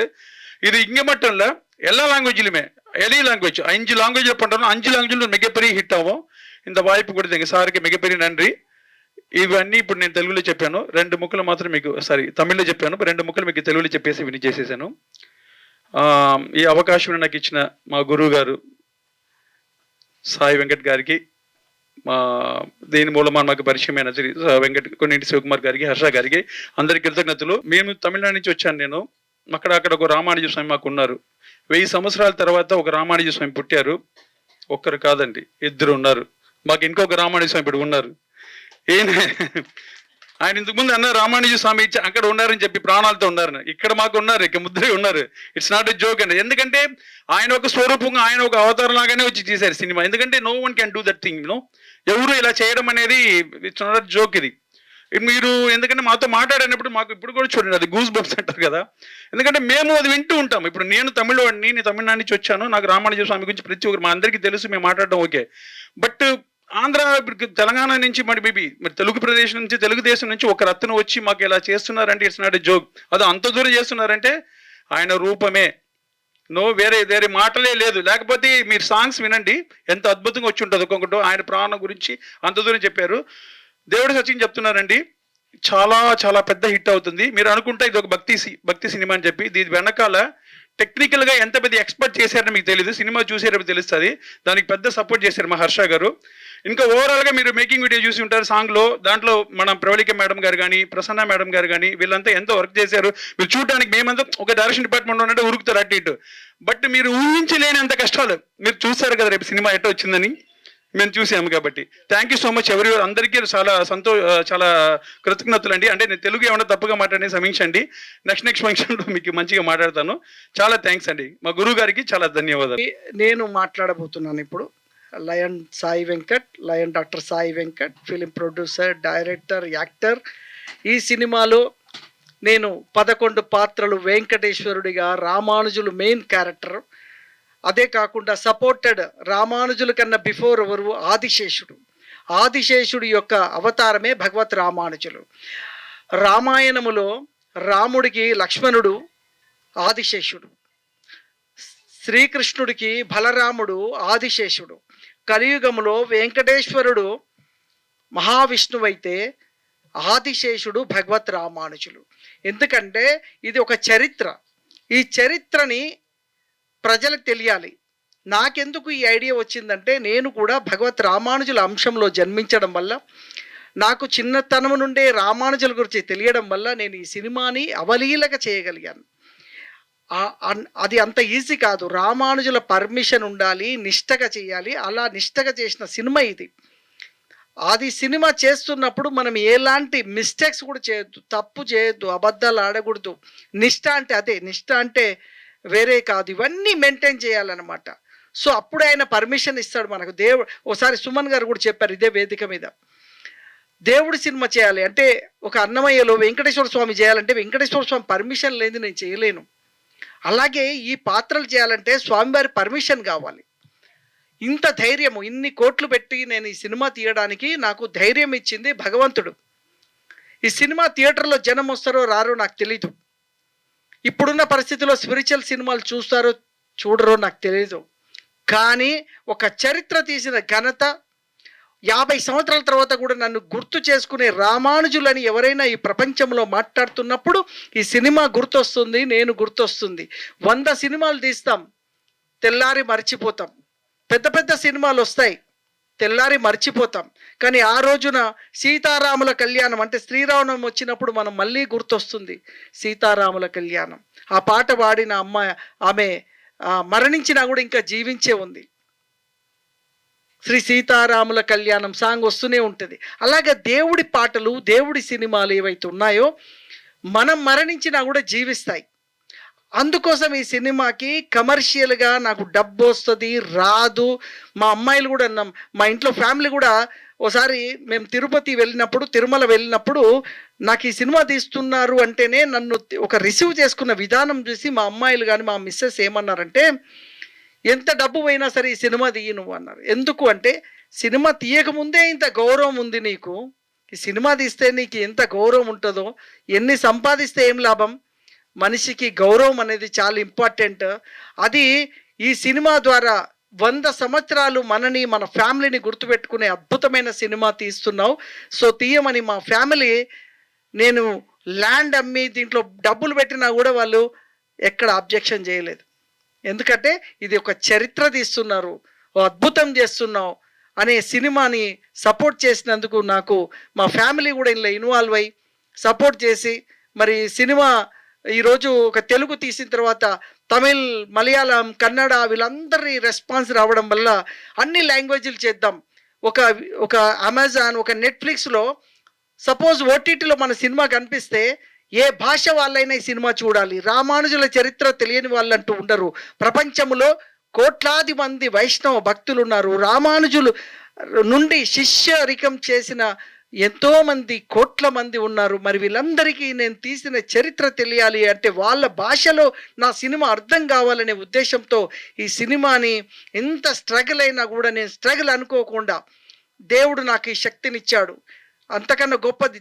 இது இங்க மட்டும் இல்ல, எல்லா லாங்குவேஜ்லயுமே, எலி லாங்குவேஜ் 5 லாங்குவேஜ்ல பண்றோம், 5 லாங்குவேஜ்ல மிகப்பெரிய ஹிட் ஆகும். இந்த వాய்పు கொடுத்த ఎங்க సార్కి మిగపరి నండి. ఇవన్నీ ఇప్పుడు నేను తెలుగులో చెప్పాను, 2 ముక్కలు మాత్రం మీకు తమిళ్లో చెప్పాను, 2 ముక్కలు మీకు తెలుగులో చెప్పేసి వినిచేసేసాను. ఈ అవకాశం నాకు ఇచ్చిన మా గురువు గారు సాయి వెంకట్ గారికి, మా దీని మూలమా మాకు పరిచయమైన శ్రీ వెంకట్ కొన్నింటి శివకుమార్ గారికి, హర్ష గారికి అందరికి కృతజ్ఞతలు. మేము తమిళనాడు నుంచి వచ్చాను నేను. అక్కడ ఒక రామానుజ స్వామి మాకు ఉన్నారు. 1000 సంవత్సరాల తర్వాత ఒక రామానుజ స్వామి పుట్టారు. ఒక్కరు కాదండి, 2 ఉన్నారు. మాకు ఇంకొక రామానుజ స్వామి ఇప్పుడు ఉన్నారు. ఆయన ఇంతకు ముందు అన్న రామానుజ స్వామి ఇచ్చి అక్కడ ఉన్నారని చెప్పి ప్రాణాలతో ఉన్నారు, ఇక్కడ మాకు ఉన్నారు, ఇక్కడ ముద్రే ఉన్నారు. ఇట్స్ నాట్ ఎ జోక్ అండి. ఎందుకంటే ఆయన ఒక స్వరూపంగా, ఆయన ఒక అవతారం లాగానే వచ్చి చేశారు సినిమా. ఎందుకంటే no one can do that thing. ఎవరు ఇలా చేయడం అనేది ఇట్స్ నాట్ జోక్. ఇది మీరు ఎందుకంటే మాతో మాట్లాడినప్పుడు మాకు ఇప్పుడు కూడా చూడండి, అది గూస్ బంప్స్ అంటారు కదా. ఎందుకంటే మేము అది వింటూ ఉంటాం. ఇప్పుడు నేను తమిళవాడిని, నేను తమిళనాడు నుంచి వచ్చాను, నాకు రామానుజ స్వామి గురించి ప్రతి ఒక్కరు మా అందరికీ తెలుసు, మేము మాట్లాడడం ఓకే. బట్ ఆంధ్ర, తెలంగాణ నుంచి మరి తెలుగు ప్రదేశం నుంచి, తెలుగుదేశం నుంచి ఒక రత్న వచ్చి మాకు ఇలా చేస్తున్నారంటే ఇట్స్ నాట్ ఎ జోక్. అది అంత దూరం చేస్తున్నారంటే ఆయన రూపమే, వేరే మాటలే లేదు. లేకపోతే మీరు సాంగ్స్ వినండి, ఎంత అద్భుతంగా వచ్చి ఉంటుంది ఒక్కొక్కటి. ఆయన ప్రాణం గురించి అంత దూరం చెప్పారు. దేవుడు సత్యం చెప్తున్నారండి, చాలా చాలా పెద్ద హిట్ అవుతుంది. మీరు అనుకుంటే ఇది ఒక భక్తి సినిమా అని చెప్పి, దీని వెనకాల టెక్నికల్ గా ఎంత పెద్ద ఎక్స్పెక్ట్ చేశారని మీకు తెలియదు, సినిమా చూసేటప్పుడు తెలుస్తుంది. దానికి పెద్ద సపోర్ట్ చేశారు మా హర్ష గారు. ఇంకా ఓవరాల్ గా మీరు మేకింగ్ వీడియో చూసి ఉంటారు. సాంగ్ లో దాంట్లో మనం ప్రవళిక మేడం గారు కానీ, ప్రసన్న మేడం గారు కానీ, వీళ్ళంతా ఎంతో వర్క్ చేశారు. మీరు చూడడానికి మేమంతా ఒక డైరెక్షన్ డిపార్ట్మెంట్ ఉన్నట్టు ఉరుకుతారు అటు ఇటు. బట్ మీరు ఊహించలేనంత కష్టాలు మీరు చూస్తారు కదా రేపు సినిమా ఎట్లా వచ్చిందని. మేము చూసాము కాబట్టి థ్యాంక్ యూ సో మచ్ ఎవరి అందరికీ చాలా కృతజ్ఞతలు అండి. అంటే నేను తెలుగు ఏమన్నా తప్పుగా మాట్లాడి సమీక్షండి, నెక్స్ట్ ఫంక్షన్లో మీకు మంచిగా మాట్లాడతాను. చాలా థ్యాంక్స్ అండి. మా గురువు గారికి చాలా ధన్యవాదాలు. నేను మాట్లాడబోతున్నాను ఇప్పుడు. Lion Sai Venkat, lion doctor Sai Venkat, film producer, director, actor. ఈ సినిమాలో నేను 11 పాత్రలు, వెంకటేశ్వరుడిగా, రామానుజులు మెయిన్ క్యారెక్టర్. అదే కాకుండా సపోర్టెడ్ రామానుజుల కన్నా బిఫోర్ ఎవరు, ఆదిశేషుడు యొక్క అవతారమే భగవత్ రామానుజులు. రామాయణములో రాముడికి లక్ష్మణుడు ఆదిశేషుడు, శ్రీకృష్ణుడికి బలరాముడు ఆదిశేషుడు, కలియుగములో వెంకటేశ్వరుడు మహావిష్ణువైతే ఆదిశేషుడు భగవత్ రామానుజులు. ఎందుకంటే ఇది ఒక చరిత్ర. ఈ చరిత్రని ప్రజలకు తెలియాలి. నాకెందుకు ఈ ఐడియా వచ్చిందంటే, నేను కూడా భగవత్ రామానుజుల అంశంలో జన్మించడం వల్ల, నాకు చిన్నతనం నుండే రామానుజుల గురించి తెలియడం వల్ల నేను ఈ సినిమాని అవలీలగా చేయగలిగాను. అది అంత ఈజీ కాదు. రామానుజుల పర్మిషన్ ఉండాలి, నిష్టగా చేయాలి. అలా నిష్టగా చేసిన సినిమా ఇది. అది సినిమా చేస్తున్నప్పుడు మనం ఎలాంటి మిస్టేక్స్ కూడా చేయొద్దు, తప్పు చేయొద్దు, అబద్ధాలు ఆడకూడదు. నిష్ట అంటే అదే, నిష్ట అంటే వేరే కాదు, ఇవన్నీ మెయింటైన్ చేయాలన్నమాట. సో అప్పుడు ఆయన పర్మిషన్ ఇస్తాడు మనకు. ఒకసారి సుమన్ గారు కూడా చెప్పారు ఇదే వేదిక మీద, దేవుడి సినిమా చేయాలి అంటే ఒక అన్నమయ్యలో వెంకటేశ్వర స్వామి చేయాలంటే వెంకటేశ్వర స్వామి పర్మిషన్ లేని నేను చేయలేను. అలాగే ఈ పాత్రలు చేయాలంటే స్వామివారి పర్మిషన్ కావాలి. ఇంత ధైర్యము, ఇన్ని కోట్లు పెట్టి నేను ఈ సినిమా తీయడానికి నాకు ధైర్యం ఇచ్చింది భగవంతుడు. ఈ సినిమా థియేటర్లో జనం వస్తారో రారో నాకు తెలీదు. ఇప్పుడున్న పరిస్థితిలో స్పిరిచువల్ సినిమాలు చూస్తారో చూడరో నాకు తెలీదు. కానీ ఒక చరిత్ర తీసిన ఘనత, 50 సంవత్సరాల తర్వాత కూడా నన్ను గుర్తు చేసుకునే రామానుజులని ఎవరైనా ఈ ప్రపంచంలో మాట్లాడుతున్నప్పుడు ఈ సినిమా గుర్తొస్తుంది, నేను గుర్తొస్తుంది. 100 సినిమాలు తీస్తాం, తెల్లారి మర్చిపోతాం. పెద్ద పెద్ద సినిమాలు వస్తాయి, తెల్లారి మర్చిపోతాం. కానీ ఆ రోజున సీతారాముల కళ్యాణం అంటే శ్రీరామనవమి వచ్చినప్పుడు మనం మళ్ళీ గుర్తొస్తుంది సీతారాముల కళ్యాణం. ఆ పాట పాడిన ఆమె మరణించినా కూడా ఇంకా జీవించే ఉంది. శ్రీ సీతారాముల కళ్యాణం సాంగ్ వస్తూనే ఉంటుంది. అలాగే దేవుడి పాటలు, దేవుడి సినిమాలు ఏవైతే ఉన్నాయో మనం మరణించినా కూడా జీవిస్తాయి. అందుకోసం ఈ సినిమాకి కమర్షియల్గా నాకు డబ్బు వస్తుంది రాదు. మా అమ్మాయిలు కూడా అన్నాం, మా ఇంట్లో ఫ్యామిలీ కూడా ఒకసారి మేము తిరుమల వెళ్ళినప్పుడు నాకు ఈ సినిమా తీస్తున్నారు అంటేనే నన్ను ఒక రిసీవ్ చేసుకున్న విధానం చూసి మా అమ్మాయిలు కానీ మా మిస్సెస్ ఏమన్నారంటే, ఎంత డబ్బు పోయినా సరే ఈ సినిమా తీయను అన్నారు. ఎందుకు అంటే, సినిమా తీయకముందే ఇంత గౌరవం ఉంది నీకు, ఈ సినిమా తీస్తే నీకు ఎంత గౌరవం ఉంటుందో, ఎన్ని సంపాదిస్తే ఏం లాభం, మనిషికి గౌరవం అనేది చాలా ఇంపార్టెంట్. అది ఈ సినిమా ద్వారా 100 సంవత్సరాలు మనని, మన ఫ్యామిలీని గుర్తుపెట్టుకునే అద్భుతమైన సినిమా తీస్తున్నావు. సో తీయమని మా ఫ్యామిలీ, నేను ల్యాండ్ అమ్మి దీంట్లో డబ్బులు పెట్టినా కూడా వాళ్ళు ఎక్కడ అబ్జెక్షన్ చేయలేదు. ఎందుకంటే ఇది ఒక చరిత్ర తీస్తున్నారు, ఓ అద్భుతం చేస్తున్నావు అనే సినిమాని సపోర్ట్ చేసినందుకు నాకు మా ఫ్యామిలీ కూడా ఇందులో ఇన్వాల్వ్ అయ్యి సపోర్ట్ చేసి, మరి సినిమా ఈరోజు ఒక తెలుగు తీసిన తర్వాత తమిళ్, మలయాళం, కన్నడ వీళ్ళందరి రెస్పాన్స్ రావడం వల్ల అన్ని లాంగ్వేజ్లు చేద్దాం. ఒక అమెజాన్, ఒక నెట్ఫ్లిక్స్లో సపోజ్ ఓటీటీలో మన సినిమా కనిపిస్తే ఏ భాష వాళ్ళైనా ఈ సినిమా చూడాలి. రామానుజుల చరిత్ర తెలియని వాళ్ళంటూ ఉండరు. ప్రపంచంలో కోట్లాది మంది వైష్ణవ భక్తులు ఉన్నారు. రామానుజులు నుండి శిష్యరికం చేసిన ఎంతోమంది, కోట్ల మంది ఉన్నారు. మరి వీళ్ళందరికీ నేను తీసిన చరిత్ర తెలియాలి అంటే వాళ్ళ భాషలో నా సినిమా అర్థం కావాలనే ఉద్దేశంతో ఈ సినిమాని ఎంత స్ట్రగుల్ అయినా కూడా నేను స్ట్రగుల్ అనుకోకుండా దేవుడు నాకు ఈ శక్తినిచ్చాడు. అంతకన్నా గొప్పది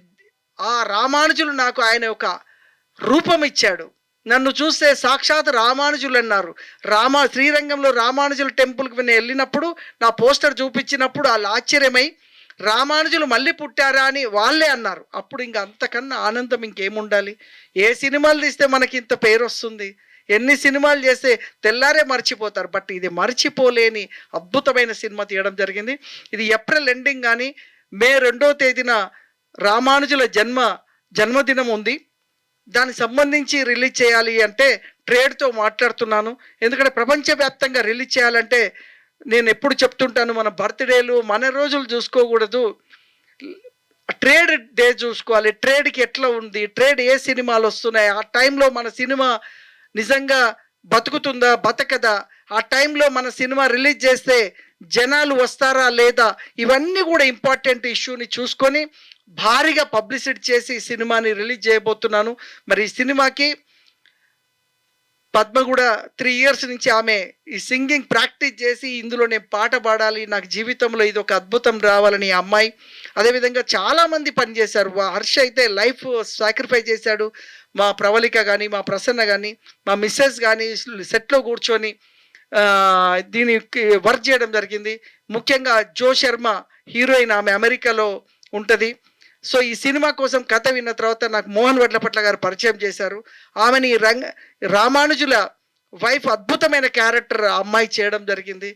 ఆ రామానుజులు నాకు ఆయన ఒక రూపం ఇచ్చాడు. నన్ను చూస్తే సాక్షాత్ రామానుజులు అన్నారు. శ్రీరంగంలో రామానుజుల టెంపుల్కి నేను వెళ్ళినప్పుడు నా పోస్టర్ చూపించినప్పుడు వాళ్ళు ఆశ్చర్యమై, రామానుజులు మళ్ళీ పుట్టారా అని వాళ్ళే అన్నారు. అప్పుడు ఇంకా అంతకన్నా ఆనందం ఇంకేముండాలి. ఏ సినిమాలు తీస్తే మనకి ఇంత పేరు వస్తుంది, ఎన్ని సినిమాలు చేస్తే తెల్లారే మర్చిపోతారు. బట్ ఇది మర్చిపోలేని అద్భుతమైన సినిమా తీయడం జరిగింది. ఇది ఏప్రిల్ ఎండింగ్ కానీ మే 2వ తేదీన రామానుజుల జన్మదినం ఉంది. దానికి సంబంధించి రిలీజ్ చేయాలి అంటే ట్రేడ్తో మాట్లాడుతున్నాను. ఎందుకంటే ప్రపంచవ్యాప్తంగా రిలీజ్ చేయాలంటే నేను ఎప్పుడు చెప్తుంటాను, మన బర్త్డేలు, మన రోజులు చూసుకోకూడదు, ట్రేడ్ డే చూసుకోవాలి. ట్రేడ్కి ఎట్లా ఉంది, ట్రేడ్ ఏ సినిమాలు వస్తున్నాయి, ఆ టైంలో మన సినిమా నిజంగా బతుకుతుందా బతకదా, ఆ టైంలో మన సినిమా రిలీజ్ చేస్తే జనాలు వస్తారా లేదా, ఇవన్నీ కూడా ఇంపార్టెంట్ ఇష్యూని చూసుకొని భారీగా పబ్లిసిటీ చేసి ఈ సినిమాని రిలీజ్ చేయబోతున్నాను. మరి ఈ సినిమాకి పద్మ కూడా 3 ఇయర్స్ నుంచి ఆమె ఈ సింగింగ్ ప్రాక్టీస్ చేసి ఇందులో నేను పాట పాడాలి, నాకు జీవితంలో ఇది ఒక అద్భుతం రావాలని ఆ అమ్మాయి, అదేవిధంగా చాలామంది పనిచేశారు. హర్ష అయితే లైఫ్ సాక్రిఫైస్ చేశాడు. మా ప్రవళిక కానీ, మా ప్రసన్న కానీ, మా మిస్సెస్ కానీ సెట్లో కూర్చొని దీనికి వర్క్ చేయడం జరిగింది. ముఖ్యంగా జో శర్మ హీరోయిన్, ఆమె అమెరికాలో ఉంటుంది. సో ఈ సినిమా కోసం కథ విన్న తర్వాత నాకు మోహన్ వడ్లపట్ల గారు పరిచయం చేశారు. ఆమెని రామానుజుల వైఫ్, అద్భుతమైన క్యారెక్టర్ ఆ అమ్మాయి చేయడం జరిగింది.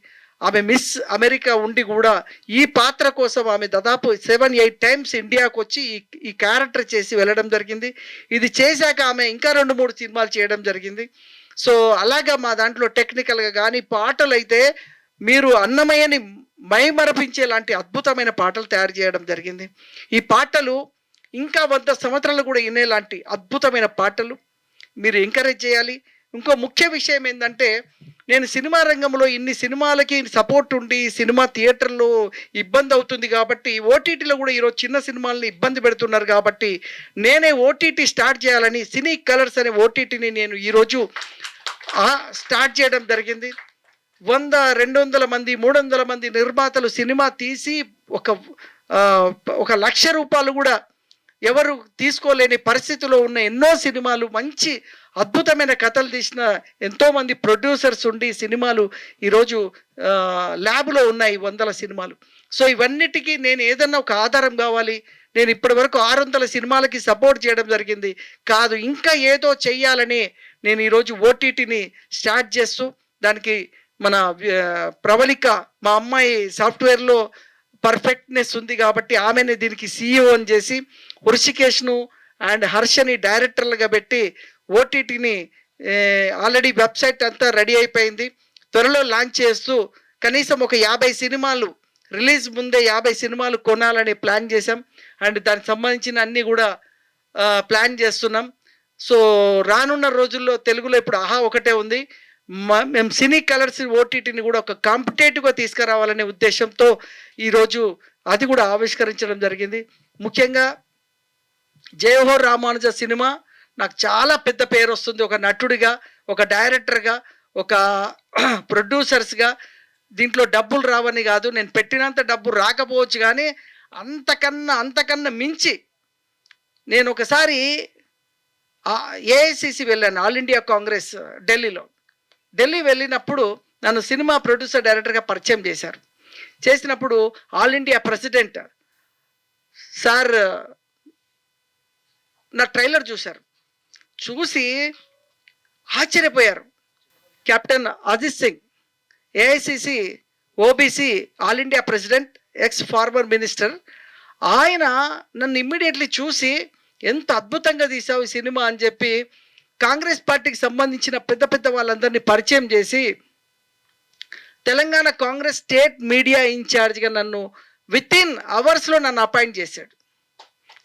ఆమె మిస్ అమెరికా ఉండి కూడా ఈ పాత్ర కోసం ఆమె దాదాపు 7-8 టైమ్స్ ఇండియాకు వచ్చి ఈ క్యారెక్టర్ చేసి వెళ్ళడం జరిగింది. ఇది చేశాక ఆమె ఇంకా 2-3 సినిమాలు చేయడం జరిగింది. సో అలాగా మా దాంట్లో టెక్నికల్గా కానీ పాటలు అయితే మీరు అన్నమయ్యని మైమరపించే లాంటి అద్భుతమైన పాటలు తయారు చేయడం జరిగింది. ఈ పాటలు ఇంకా 100 సంవత్సరాలు కూడా వినేలాంటి అద్భుతమైన పాటలు మీరు ఎంకరేజ్ చేయాలి. ఇంకో ముఖ్య విషయం ఏంటంటే, నేను సినిమా రంగంలో ఇన్ని సినిమాలకి సపోర్ట్ ఉండి సినిమా థియేటర్లో ఇబ్బంది అవుతుంది కాబట్టి, ఓటీటీలో కూడా ఈరోజు చిన్న సినిమాలని ఇబ్బంది పెడుతున్నారు కాబట్టి, నేనే ఓటీటీ స్టార్ట్ చేయాలని సినీ కలర్స్ అనే ఓటీటీని నేను ఈరోజు స్టార్ట్ చేయడం జరిగింది. 100, 200 మంది, 300 మంది నిర్మాతలు సినిమా తీసి ఒక 1,00,000 రూపాయలు కూడా ఎవరు తీసుకోలేని పరిస్థితిలో ఉన్న ఎన్నో సినిమాలు, మంచి అద్భుతమైన కథలు తీసిన ఎంతోమంది ప్రొడ్యూసర్స్ ఉండి సినిమాలు ఈరోజు ల్యాబ్లో ఉన్నాయి 100 సినిమాలు. సో ఇవన్నిటికీ నేను ఏదన్నా ఒక ఆధారం కావాలి. నేను ఇప్పటి వరకు 600 సినిమాలకి సపోర్ట్ చేయడం జరిగింది కాదు, ఇంకా ఏదో చెయ్యాలని నేను ఈరోజు ఓటీటీని స్టార్ట్ చేస్తూ, దానికి మన ప్రవళిక మా అమ్మాయి సాఫ్ట్వేర్లో పర్ఫెక్ట్నెస్ ఉంది కాబట్టి ఆమెని దీనికి సీఈఓ అని చేసి, హృషికేష్ను అండ్ హర్షని డైరెక్టర్లుగా పెట్టి ఓటీటీని ఆల్రెడీ వెబ్సైట్ అంతా రెడీ అయిపోయింది. త్వరలో లాంచ్ చేస్తూ కనీసం ఒక 50 సినిమాలు రిలీజ్ ముందే 50 సినిమాలు కొనాలని ప్లాన్ చేసాం. అండ్ దానికి సంబంధించిన అన్నీ కూడా ప్లాన్ చేస్తున్నాం. సో రానున్న రోజుల్లో తెలుగులో ఇప్పుడు ఆహా ఒకటే ఉంది, మేము సినీ కలర్స్ ఓటీటీని కూడా ఒక కాంపిటేటివ్గా తీసుకురావాలనే ఉద్దేశంతో ఈరోజు అది కూడా ఆవిష్కరించడం జరిగింది. ముఖ్యంగా జయహో రామానుజ సినిమా నాకు చాలా పెద్ద పేరు వస్తుంది, ఒక నటుడిగా, ఒక డైరెక్టర్గా, ఒక ప్రొడ్యూసర్స్గా. దీంట్లో డబ్బులు రావని కాదు, నేను పెట్టినంత డబ్బు రాకపోవచ్చు, కానీ అంతకన్నా మించి నేను ఒకసారి ఏఐసిసి వెళ్ళాను, ఆల్ ఇండియా కాంగ్రెస్ ఢిల్లీ వెళ్ళినప్పుడు నన్ను సినిమా ప్రొడ్యూసర్ డైరెక్టర్గా పరిచయం చేశారు. చేసినప్పుడు ఆల్ ఇండియా ప్రెసిడెంట్ సార్ నా ట్రైలర్ చూశారు, చూసి ఆశ్చర్యపోయారు. Captain Ajit Singh, AICC OBC all India president, ex former minister, ఆయన నన్ను ఇమ్మీడియట్లీ చూసి ఎంత అద్భుతంగా తీసావు ఈ సినిమా అని చెప్పి కాంగ్రెస్ పార్టీకి సంబంధించిన పెద్ద వాళ్ళందరినీ పరిచయం చేసి తెలంగాణ కాంగ్రెస్ స్టేట్ మీడియా ఇన్ఛార్జ్గా నన్ను వితిన్ అవర్స్లో నన్ను అపాయింట్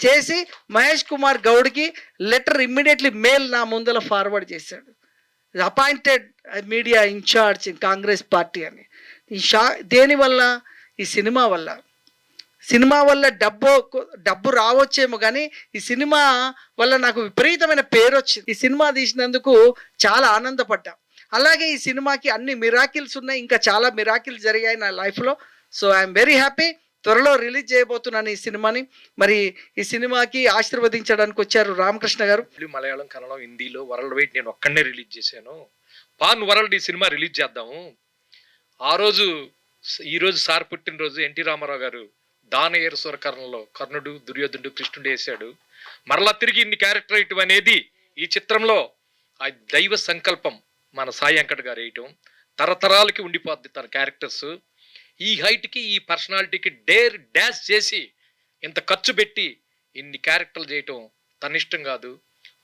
చేసి మహేష్ కుమార్ గౌడ్కి లెటర్ ఇమ్మీడియట్లీ మెయిల్ నా ముందర ఫార్వర్డ్ చేశాడు, appointed media in charge in Congress party అని. దేనివల్ల? ఈ సినిమా వల్ల డబ్బు రావచ్చేమో, కానీ ఈ సినిమా వల్ల నాకు విపరీతమైన పేరు వచ్చింది. ఈ సినిమా తీసినందుకు చాలా ఆనందపడ్డా. అలాగే ఈ సినిమాకి అన్ని మిరాకిల్స్ ఉన్నాయి, ఇంకా చాలా మిరాకిల్స్ జరిగాయి నా లైఫ్లో. So I'm very happy. త్వరలో రిలీజ్ చేయబోతున్నాను ఈ సినిమాని. మరి ఈ సినిమాకి ఆశీర్వదించడానికి వచ్చారు రామకృష్ణ గారు. మలయాళం, కన్నడం, హిందీలో వరల్డ్ వైడ్ నేను ఒక్కడనే రిలీజ్ చేశాను. పాన్ వరల్డ్ ఈ సినిమా రిలీజ్ చేద్దాము. ఈరోజు సార్ పుట్టినరోజు. ఎన్టీ రామారావు గారు దానయేరు సూరకర్ణంలో కర్ణుడు, దుర్యోధనుడు, కృష్ణుడు వేశాడు. మరలా తిరిగి ఇన్ని క్యారెక్టర్ వేయటం అనేది ఈ చిత్రంలో ఆ దైవ సంకల్పం. మన సాయి వెంకట్ గారు వేయటం తరతరాలకి ఉండిపోద్ది తన క్యారెక్టర్స్. ఈ హైట్కి, ఈ పర్సనాలిటీకి డాష్ చేసి ఇంత ఖర్చు పెట్టి ఇన్ని క్యారెక్టర్లు చేయటం తన ఇష్టం కాదు,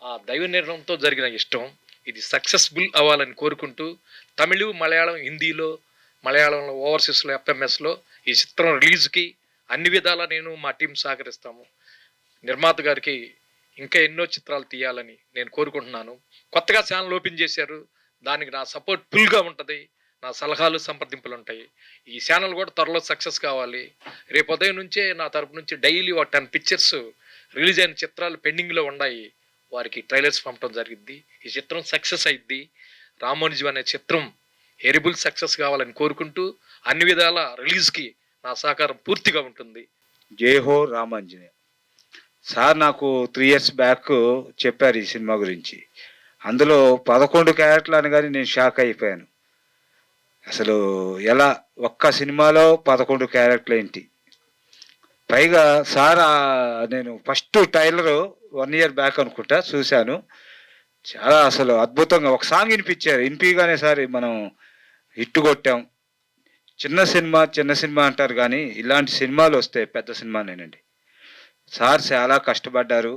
ఆ దైవ నిర్ణయంతో జరిగిన ఇష్టం. ఇది సక్సెస్ఫుల్ అవ్వాలని కోరుకుంటూ తమిళ, మలయాళం, హిందీలో, మలయాళంలో, ఓవర్సీస్లో, ఎఫ్ఎంఎస్లో ఈ చిత్రం రిలీజ్కి అన్ని విధాలా నేను మా టీం సహకరిస్తాము. నిర్మాత గారికి ఇంకా ఎన్నో చిత్రాలు తీయాలని నేను కోరుకుంటున్నాను. కొత్తగా ఛానల్ ఓపెన్ చేశారు, దానికి నా సపోర్ట్ ఫుల్గా ఉంటుంది, నా సలహాలు, సంప్రదింపులు ఉంటాయి. ఈ ఛానల్ కూడా త్వరలో సక్సెస్ కావాలి. రేపు ఉదయం నుంచే నా తరపు నుంచి డైలీ 10 పిక్చర్స్ రిలీజ్ అయిన చిత్రాలు పెండింగ్లో ఉన్నాయి, వారికి ట్రైలర్స్ పంపడం జరిగింది. ఈ చిత్రం సక్సెస్ అయింది. రామానుజం అనే చిత్రం హెరిబుల్ సక్సెస్ కావాలని కోరుకుంటూ అన్ని విధాల రిలీజ్కి నా సహకారం పూర్తిగా ఉంటుంది. జై హో రామాంజనేయ. సార్ నాకు 3 years బ్యాక్ చెప్పారు ఈ సినిమా గురించి. అందులో 11 క్యారెక్టర్లు అనగానే నేను షాక్ అయిపోయాను. అసలు ఎలా ఒక్క సినిమాలో 11 క్యారెక్టర్లు ఏంటి? పైగా సార్ నేను ఫస్ట్ ట్రైలర్ 1 year బ్యాక్ అనుకుంటా చూశాను. చాలా అసలు అద్భుతంగా ఒక సాంగ్ వినిపించగానే సార్ మనం హిట్ కొట్టాం. చిన్న సినిమా అంటారు, కానీ ఇలాంటి సినిమాలు వస్తే పెద్ద సినిమానేనండి. సార్ చాలా కష్టపడ్డారు.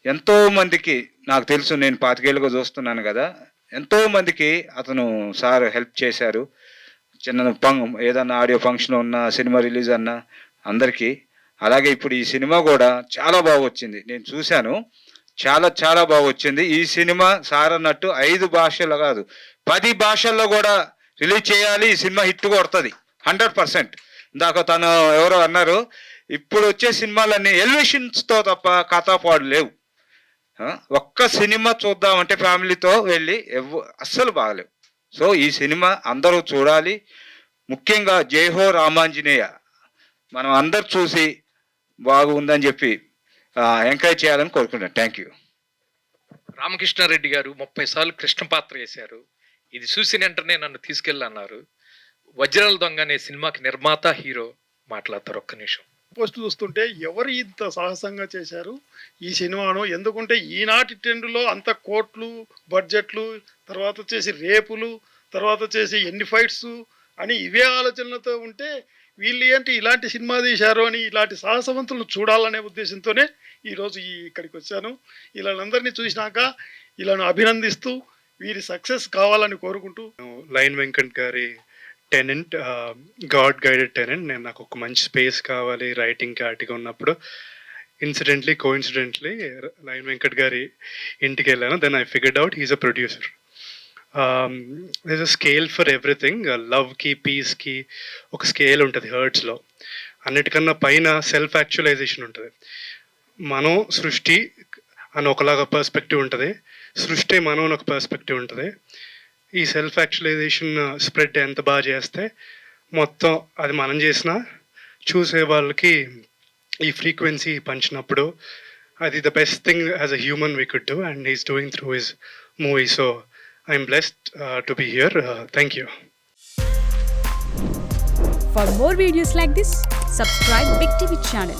ఎంతో మందికి నాకు తెలుసు, నేను 25 ఏళ్ళుగా చూస్తున్నాను కదా, ఎంతోమందికి అతను సార్ హెల్ప్ చేశారు. చిన్న ఏదన్నా ఆడియో ఫంక్షన్ ఉన్నా, సినిమా రిలీజ్ అన్నా అందరికీ. అలాగే ఇప్పుడు ఈ సినిమా కూడా చాలా బాగా వచ్చింది, నేను చూశాను. చాలా చాలా బాగా వచ్చింది ఈ సినిమా. సార్ అన్నట్టు 5 భాషల్లో కాదు 10 భాషల్లో కూడా రిలీజ్ చేయాలి. ఈ సినిమా హిట్ కొడుతుంది 100%. ఇందాక తను ఎవరో అన్నారు, ఇప్పుడు వచ్చే సినిమాలన్నీ ఎలివేషన్స్తో తప్ప కథాపాడు లేవు. ఒక్క సినిమా చూద్దామంటే ఫ్యామిలీతో వెళ్ళి అస్సలు బాగలేవు. సో ఈ సినిమా అందరూ చూడాలి. ముఖ్యంగా జై హో రామాంజనేయ మనం అందరు చూసి బాగుందని చెప్పి ఎంకరేజ్ చేయాలని కోరుకుంటున్నాను. Thank you. రామకృష్ణారెడ్డి గారు 30 సార్లు కృష్ణ పాత్ర వేశారు. ఇది చూసిన వెంటనే నన్ను తీసుకెళ్ళన్నారు. వజ్రాల దొంగ అనే సినిమాకి నిర్మాత హీరో మాట్లాడతారు. ఒక్క నిమిషం. పోస్ట్ చూస్తుంటే ఎవరు ఇంత సాహసంగా చేశారు ఈ సినిమాను? ఎందుకంటే ఈనాటి ట్రెండ్లో అంత కోట్లు బడ్జెట్లు, తర్వాత వచ్చేసి రేపులు, తర్వాత వచ్చేసి ఎన్ని ఫైట్స్ అని ఇవే ఆలోచనలతో ఉంటే వీళ్ళు ఏంటి ఇలాంటి సినిమా తీశారు అని ఇలాంటి సాహసవంతులను చూడాలనే ఉద్దేశంతోనే ఈరోజు ఇక్కడికి వచ్చాను. వీళ్ళందరినీ చూసినాక వీళ్ళను అభినందిస్తూ వీరి సక్సెస్ కావాలని కోరుకుంటూ, లైన్ వెంకట్ గారి టెనెంట్, గాడ్ గైడెడ్ టెనెంట్, నేను నాకు ఒక మంచి స్పేస్ కావాలి రైటింగ్ క్యాటిగా ఉన్నప్పుడు కోఇన్సిడెంట్లీ లైన్ వెంకట్ గారి ఇంటికి వెళ్ళాను. Then I figured out he's a producer. there's a scale for everything. లవ్కి, పీస్కి ఒక స్కేల్ ఉంటుంది హర్ట్స్లో. అన్నిటికన్నా పైన సెల్ఫ్ యాక్చువలైజేషన్ ఉంటుంది. మనం సృష్టి అని ఒకలాగా పర్స్పెక్టివ్ ఉంటుంది, సృష్టి మనం అని ఒక పర్స్పెక్టివ్ ఉంటుంది. ఈ సెల్ఫ్ యాక్చువలైజేషన్ స్ప్రెడ్ ఎంత బాగా చేస్తే మొత్తం అది మనం చేసినా చూసే వాళ్ళకి ఈ ఫ్రీక్వెన్సీ పంచినప్పుడు అది the best thing as a human we could do, and he's doing through his movie. So I'm blessed to be here. Thank you. For more videos like this, subscribe Big TV channel.